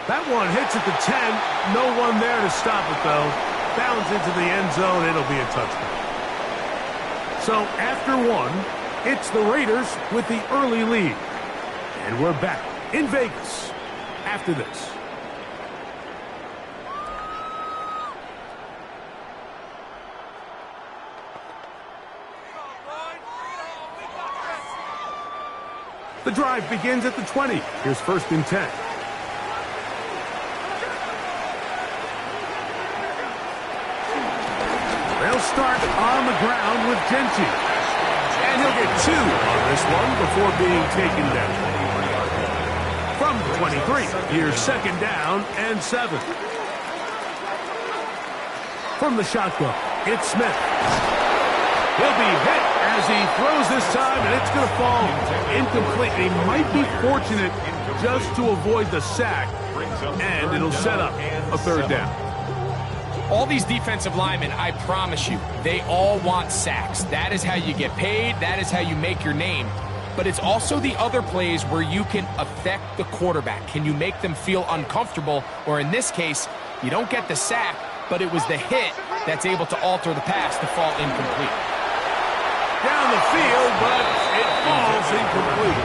That one hits at the 10. No one there to stop it, though. Bounds into the end zone. It'll be a touchdown. So after 1, it's the Raiders with the early lead. And we're back in Vegas after this. The drive begins at the 20. Here's 1st and 10. They'll start on the ground with Genty. And he'll get 2 on this one before being taken down. From the 23, here's 2nd down and 7. From the shotgun, it's Smith. He'll be hit as he throws this time, and it's going to fall incomplete. He might be fortunate just to avoid the sack, and it'll set up a 3rd down. All these defensive linemen, I promise you, they all want sacks. That is how you get paid. That is how you make your name. But it's also the other plays where you can affect the quarterback. Can you make them feel uncomfortable? Or in this case, you don't get the sack, but it was the hit that's able to alter the pass to fall incomplete. Down the field, but it falls incomplete.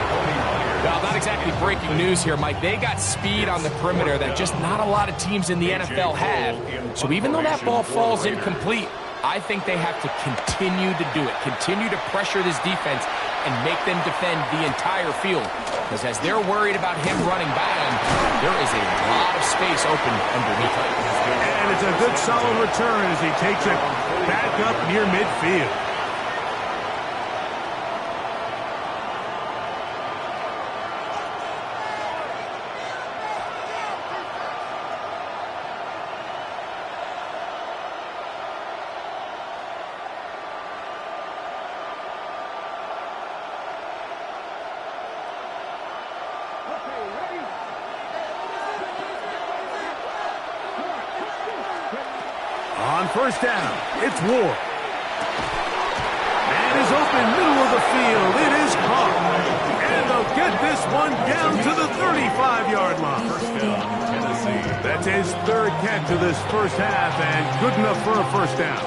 Well, not exactly breaking news here, Mike. They got speed on the perimeter that just not a lot of teams in the NFL have. So even though that ball falls incomplete, I think they have to continue to do it, continue to pressure this defense and make them defend the entire field. Because as they're worried about him running by them, there is a lot of space open underneath him. And it's a good solid return as he takes it back up near midfield. On 1st down, it's Ward. Man is open, middle of the field. It is caught. And they'll get this one down to the 35-yard line. That's his 3rd catch of this first half, and good enough for a 1st down.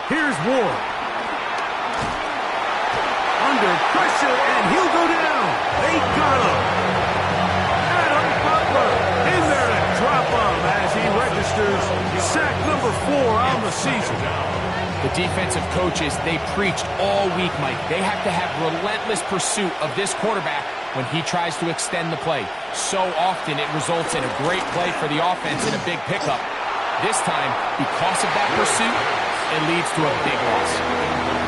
Here's Ward. Under pressure, and he'll go down. They got him. Adam Butler in there to drop him as he registers sack number 4 on the season. The defensive coaches, they preached all week, Mike. They have to have relentless pursuit of this quarterback when he tries to extend the play. So often it results in a great play for the offense and a big pickup. This time, because of that pursuit, it leads to a big loss.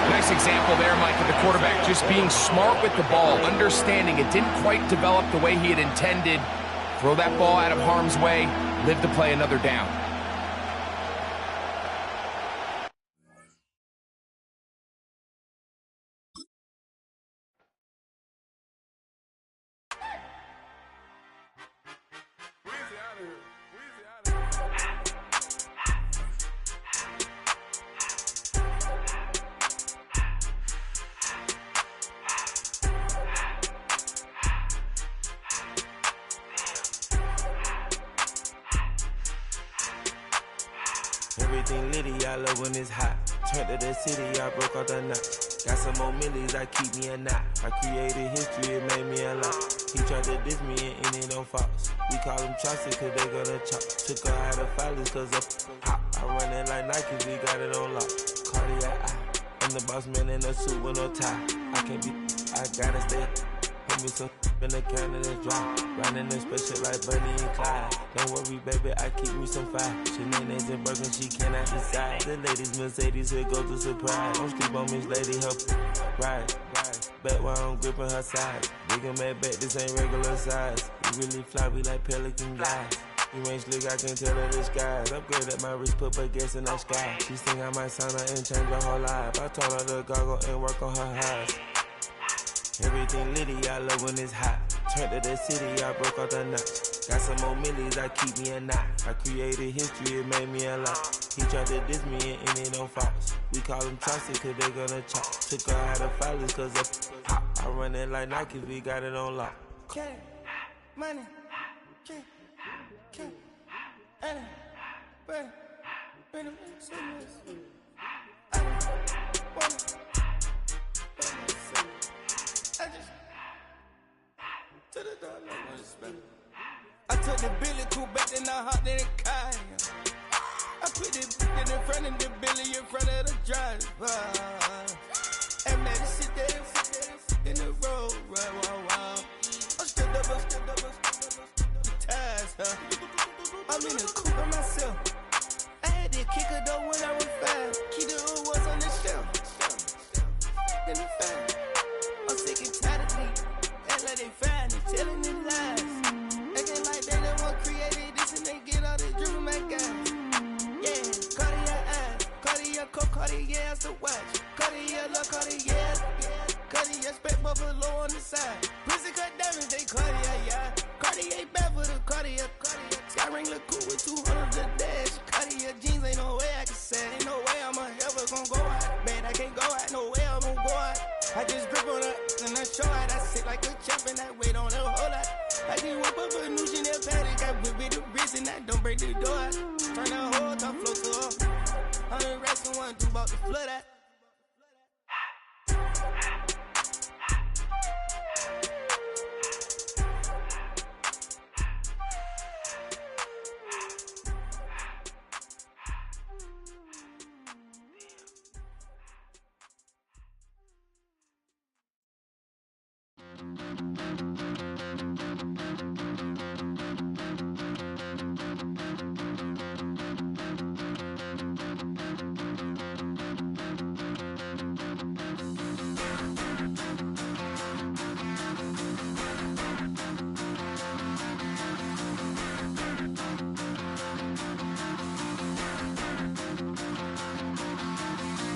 Nice example there, Mike, of the quarterback just being smart with the ball, understanding it didn't quite develop the way he had intended. Throw that ball out of harm's way, live to play another down. Everything litty, I love when it's hot. Turned to the city, I broke out the knot. Got some more millies, I keep me a knot. I created history, it made me a lot. He tried to diss me and it don't false. We call them chopsticks cause they gonna chop. Took her out of filers cause of hop. I run it like Nike, we got it on lock. Cardiac eye. I'm the boss man in a suit with no tie. I can't be, I gotta stay. Put me some in the can and it's dry. Riding in special like Bunny and Clyde. Don't worry, baby, I keep me some fire. Shenanigans and Birkin, she cannot decide. The ladies Mercedes, here go to surprise. Don't sleep on Miss Lady, help ride. Bet while I'm gripping her side. Big and mad back, this ain't regular size. We really fly, we like pelican guys. You ain't slick, I can tell her the skies. Upgrade at my wrist, put baguettes in the sky. She think I might sign her and change her whole life. I told her to goggle and work on her highs. Everything litty, I love when it's hot. Turned to the city, I broke out the knot. Got some more millies, I keep me a knot. I created history, it made me a lot. He tried to diss me and it don't false. We call them chopsticks cause they gonna chop. Took her out of filers cause of hop. I run it like Nike, we got it on lock. Okay, money, okay, Anna, ready, I took the Billy cool back and I hopped in the car. I put it in front of the Billy in front of the driver. And made it sit there in the road, wow. I stepped up, the tires, huh? I'm in the coupe by myself. I had to kick her though when I was 5. Keep the old ones on the shelf. In the fan. I'm sick and tired of me. Act like they fine and telling them lies. Acting like they the one created this and they get all this driven my guys. Yeah, Cartier eyes, Cartier coat, Cartier ass to watch. Cartier look, Cartier, Cartier spec buffalo on the side. Pussy cut diamonds, they Cartier, yeah. Cartier bad for the Cartier. Sky ring look cool with 200 the dash. Cartier jeans, ain't no way I can say. Ain't no way I'm ever gonna go out. Man, I can't go out, no way I'm gonna go out. I just grip on her and I show out. I sit like a champ and I wait on her whole lot. I just whip up a new Chanel paddock. I whip with the wrist and I don't break the door out. Turn that whole top flow to her. 100 racks and 1 2 about to flood out.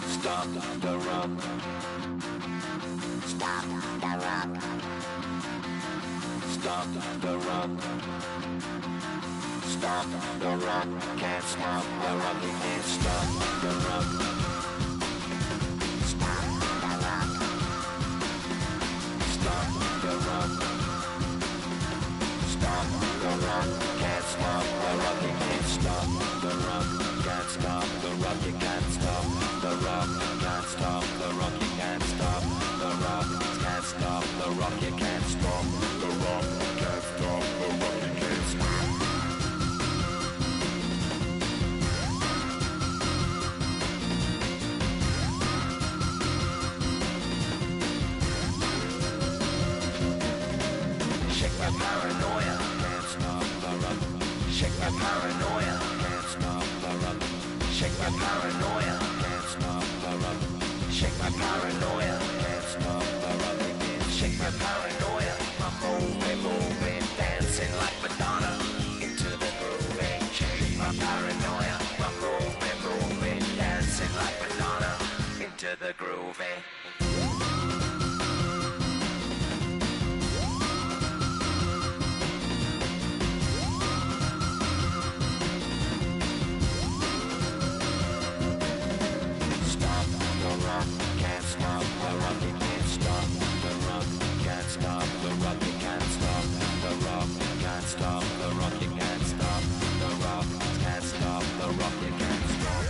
Stop the rock. Stop the rock. Stop the rock. Stop the rock. Can't stop the rock. You can't stop the rock. Stop the rock. Stop the rock. Stop the rock. Can't stop the rock. You can't stop the rock. Can't stop the rock. You can't stop the rock. Can't stop the rock. You can't stop the rock. Can't stop the rock. You can't stop the rock. Can't stop the rock. You can't stop. my paranoia, can't stop the rock. Shake my paranoia, can't stop the rock. Shake my paranoia, I'm moving, dancing like Madonna into the groove. Shake my paranoia, I'm moving, dancing like Madonna into the groove. Stop the rock, can't stop the rock, you can't stop the rock, can't stop the rock, you can't stop the rock, can't stop the rock, you can't stop the rock, can't stop the rock, you can't stop.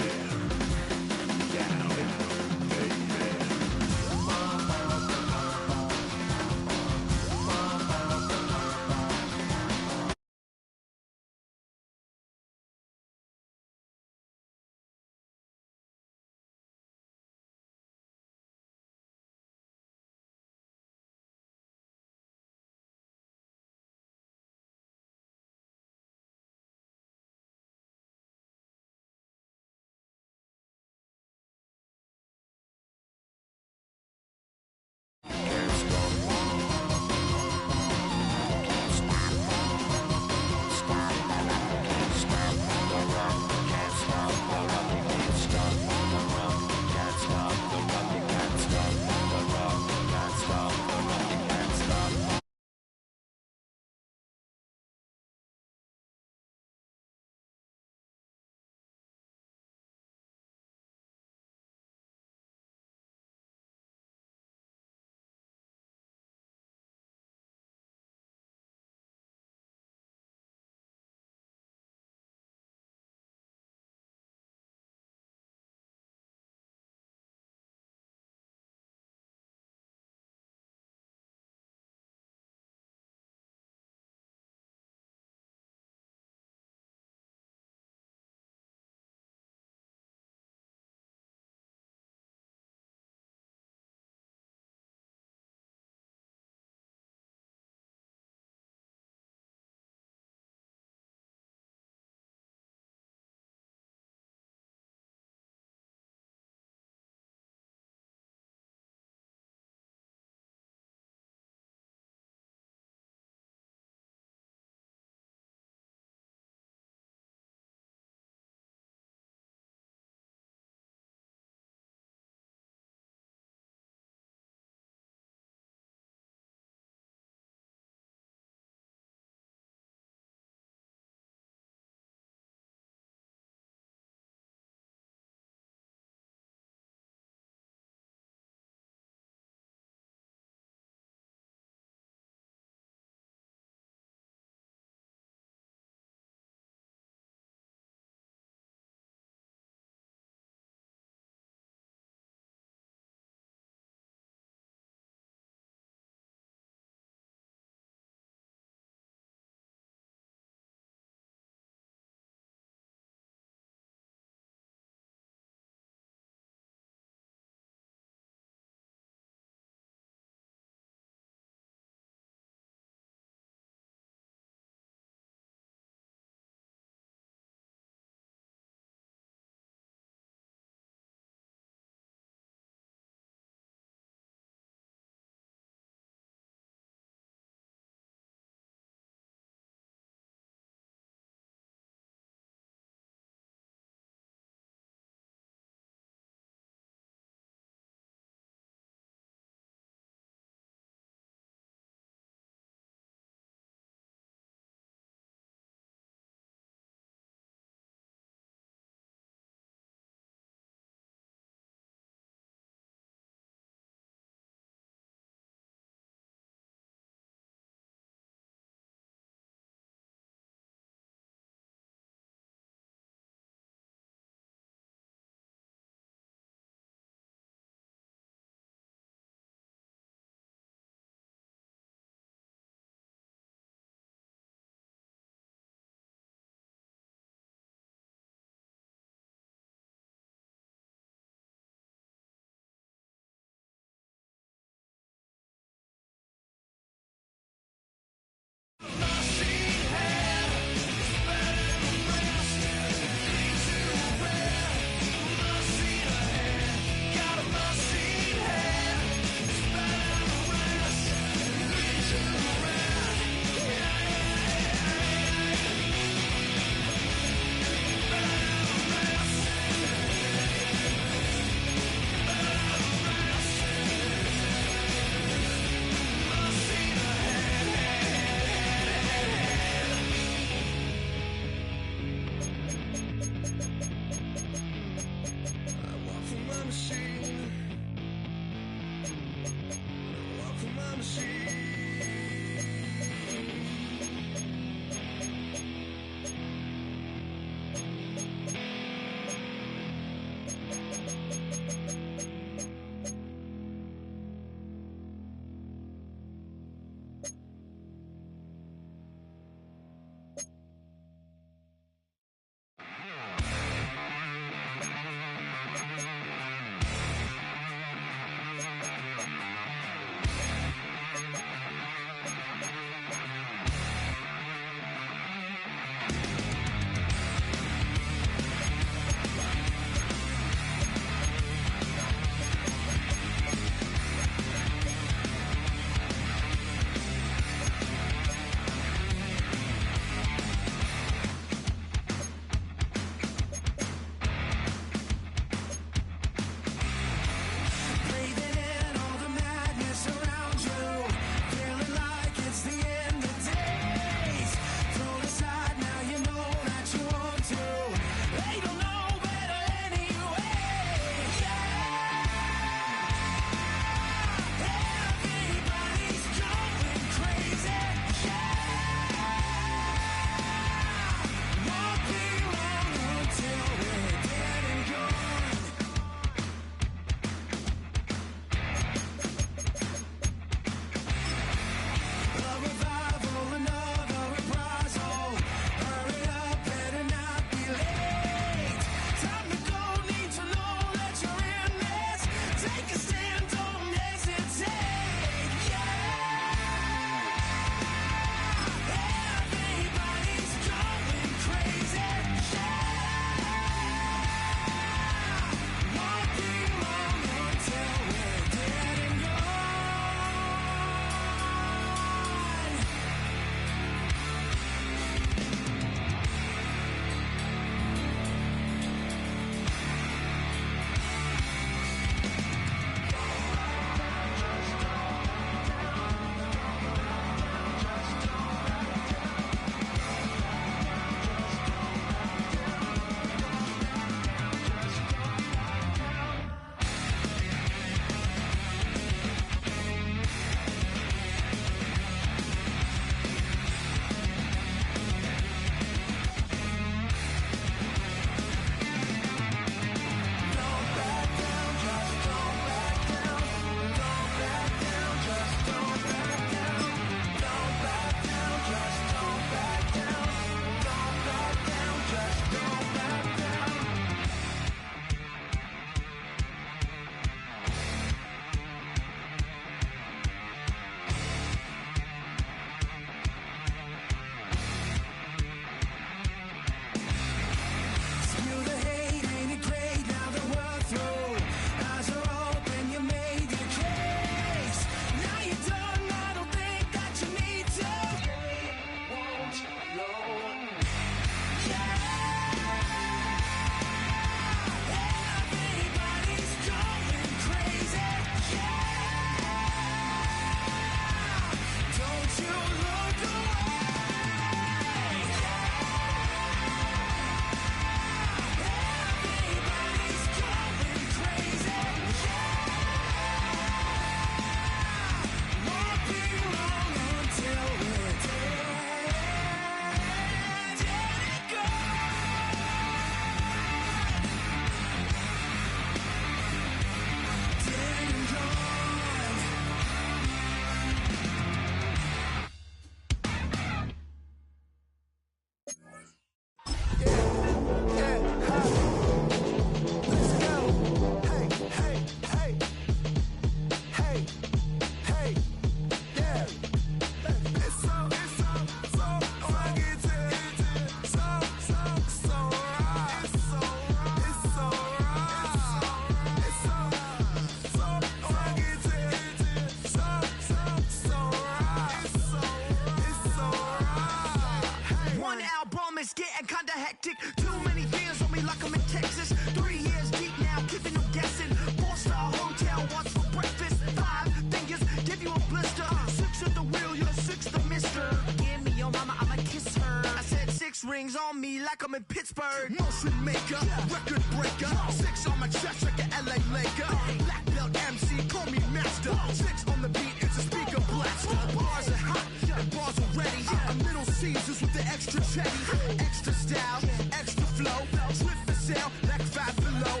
rings on me like I'm in Pittsburgh. Motion maker, record breaker. 6 on my chest like an LA Laker. Black belt MC, call me master. 6 on the beat, it's a speaker blaster. Bars are hot, and bars are ready. I'm Little Caesars with the extra chetty. Extra style, extra flow. Drip for sale, like 5 below.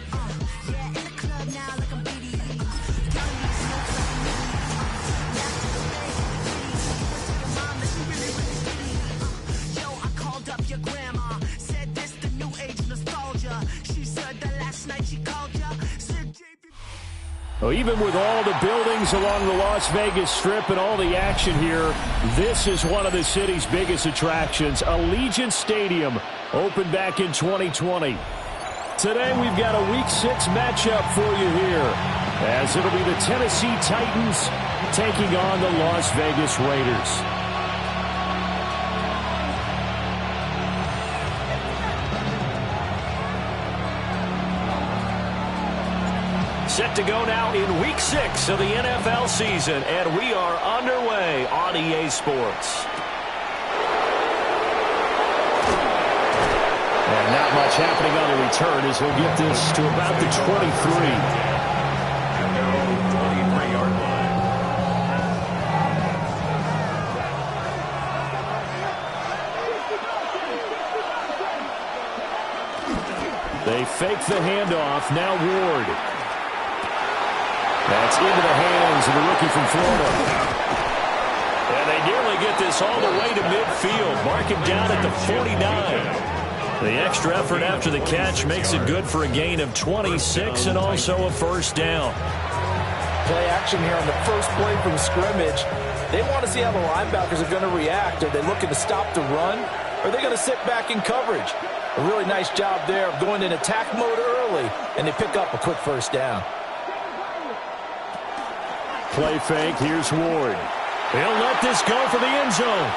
Yeah, in the club now like I'm BD. Telling me smokes like a mini. Back to the bay, pretty. Your mom that she really, really giddy. Yo, I called up your grandma. Said this the new age nostalgia. She said that last night she called ya. Said JP. Well, even with all the buildings along the Las Vegas Strip and all the action here, this is one of the city's biggest attractions. Allegiant Stadium opened back in 2020. Today we've got a Week 6 matchup for you here, as it'll be the Tennessee Titans taking on the Las Vegas Raiders. Set to go now in Week 6 of the NFL season, and we are underway on EA Sports. And not much happening on the return as he'll get this to about the 23. And their own 23-yard line. They fake the handoff. Now Ward. That's into the hands of the rookie from Florida. And they nearly get this all the way to midfield. Mark him down at the 49. The extra effort after the catch makes it good for a gain of 26 and also a first down. Play action here on the first play from scrimmage. They want to see how the linebackers are going to react. Are they looking to stop the run? Or are they going to sit back in coverage? A really nice job there of going in attack mode early, and they pick up a quick first down. Play fake. Here's Ward. He'll let this go for the end zone.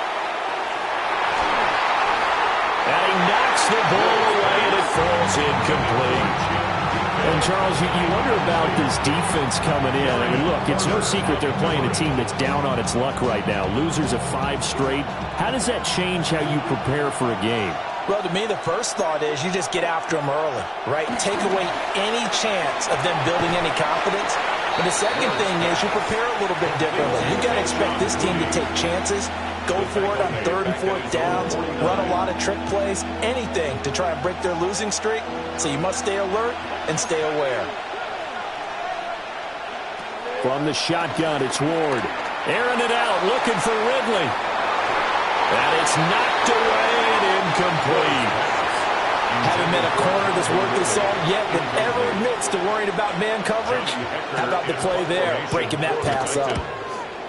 And he knocks the ball away, and it falls incomplete. And, Charles, you wonder about this defense coming in. I mean, look, it's no secret they're playing a team that's down on its luck right now. Losers of 5 straight. How does that change how you prepare for a game? Well, to me, the first thought is you just get after them early, right? Take away any chance of them building any confidence. But the second thing is you prepare a little bit differently. You got to expect this team to take chances, go for it on 3rd and 4th downs, run a lot of trick plays, anything to try and break their losing streak. So you must stay alert and stay aware. From the shotgun, it's Ward. Airing it out, looking for Ridley. And it's knocked away and incomplete. Haven't been a corner that's worth his salt yet that ever admits to worrying about man coverage. How about the play there, breaking that pass up?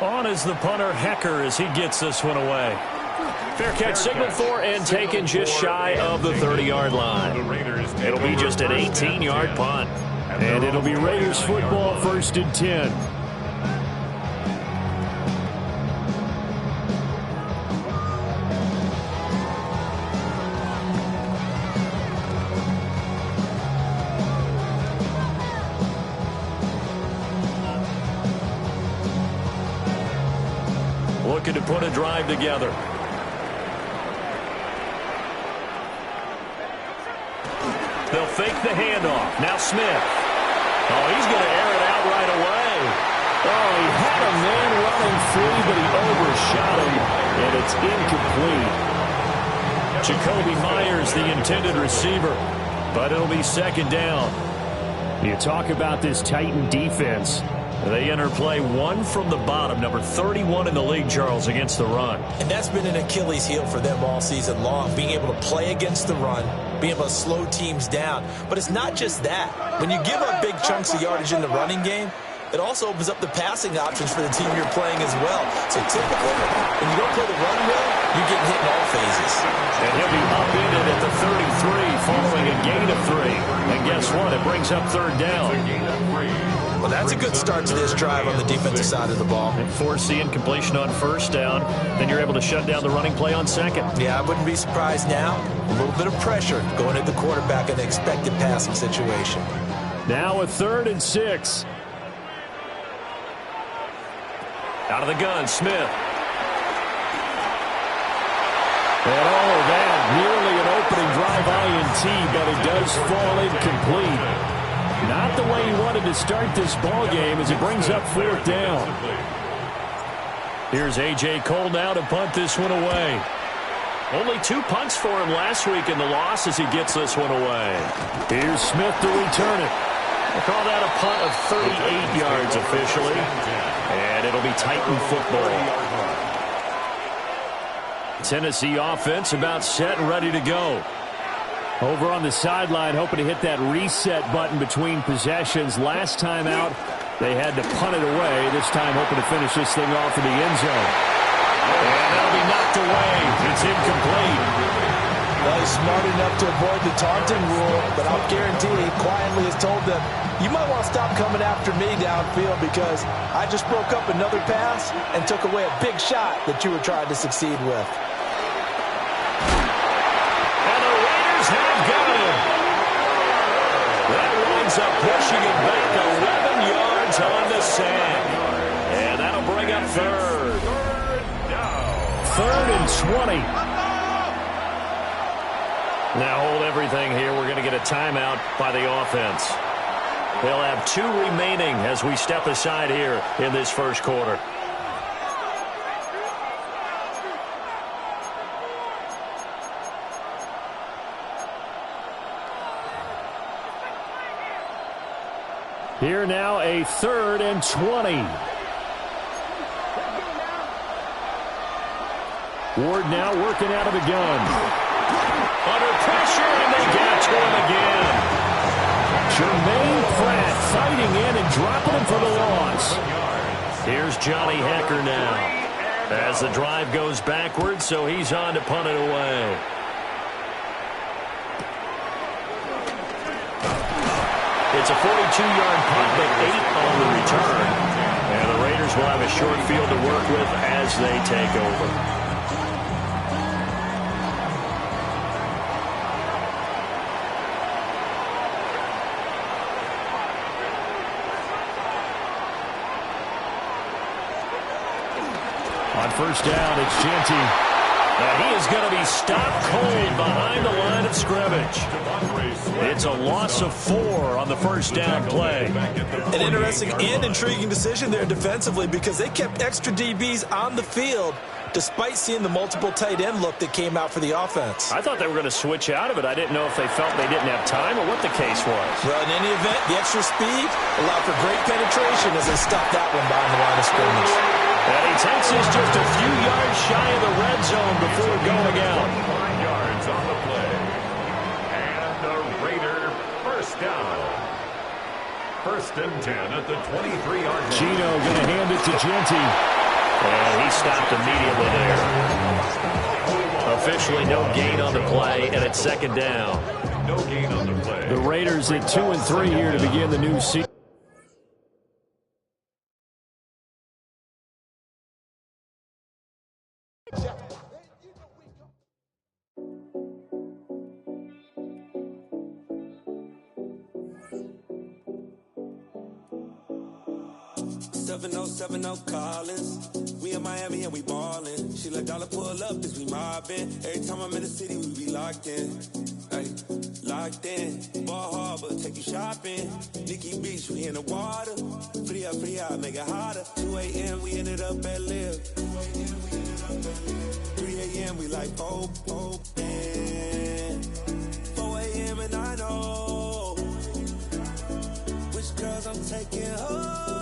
On is the punter, Hecker, as he gets this one away. Fair catch signaled for and taken just shy of the 30-yard line. It'll be just an 18-yard punt. And it'll be Raiders football, 1st and 10. Looking to put a drive together. They'll fake the handoff. Now Smith. Oh, he's going to air it out right away. Oh, he had a man running free, but he overshot him, and it's incomplete. Jacoby Myers, the intended receiver, but it'll be 2nd down. You talk about this Titan defense. They enter play 1 from the bottom, number 31 in the league, Charles, against the run. And that's been an Achilles heel for them all season long, being able to play against the run, being able to slow teams down. But it's not just that. When you give up big chunks of yardage in the running game, it also opens up the passing options for the team you're playing as well. So typically, when you don't play the run well, you're getting hit in all phases. And he'll be upended at the 33 following a gain of 3. And guess what? It brings up 3rd down. Well, that's a good start to this drive on the defensive side of the ball. And force the incompletion on 1st down. Then you're able to shut down the running play on 2nd. Yeah, I wouldn't be surprised now. A little bit of pressure going at the quarterback in an expected passing situation. Now a 3rd and 6. Out of the gun, Smith. And all of that, nearly an but it does fall incomplete. Not the way he wanted to start this ball game as it brings up 4th down. Here's A.J. Cole now to punt this one away. Only 2 punts for him last week in the loss as he gets this one away. Here's Smith to return it. We'll call that a punt of 38 yards officially. And it'll be Titan football. Tennessee offense about set and ready to go. Over on the sideline, hoping to hit that reset button between possessions. Last time out, they had to punt it away. This time, hoping to finish this thing off in the end zone. And that'll be knocked away. It's incomplete. Well, he's smart enough to avoid the taunting rule, but I'll guarantee he quietly has told them, you might want to stop coming after me downfield because I just broke up another pass and took away a big shot that you were trying to succeed with. And the Raiders have got him. That winds up pushing it back 11 yards on the sack. And that'll bring up 3rd. 3rd and 20. Now hold everything here. We're going to get a timeout by the offense. They'll have 2 remaining as we step aside here in this first quarter. Here now a 3rd and 20. Ward now working out of the gun. Under pressure, and they get to him again. Jermaine Pratt fighting in and dropping him for the loss. Here's Johnny Hecker now. As the drive goes backwards, so he's on to punt it away. It's a 42-yard punt, but 8 on the return. And the Raiders will have a short field to work with as they take over. On first down, it's Genty. Now he is going to be stopped cold behind the line of scrimmage. It's a loss of 4 on the first down play. An interesting and intriguing decision there defensively because they kept extra DBs on the field despite seeing the multiple tight end look that came out for the offense. I thought they were going to switch out of it. I didn't know if they felt they didn't have time or what the case was. Well, in any event, the extra speed allowed for great penetration as they stopped that one behind the line of scrimmage. And he takes us just a few yards shy of the red zone before going out. 5 yards on the play. And the Raider first down. 1st and 10 at the 23-yard line. Gino going to hand it to Genty. And he stopped immediately there. Officially no gain on the play, and it's 2nd down. No gain on the play. The Raiders at 2 and 3 here to begin the new season. Collins. We in Miami and we ballin'. She let dollar pull up as we mobbin'. Every time I'm in the city, we be locked in. Ay, locked in. Ball Harbor, take you shopping. Nikki Beach, we in the water. Free up, make it hotter. 2 a.m. we ended up at Live. 3 a.m. we like Pope. 4 a.m. and I know which girls I'm taking home.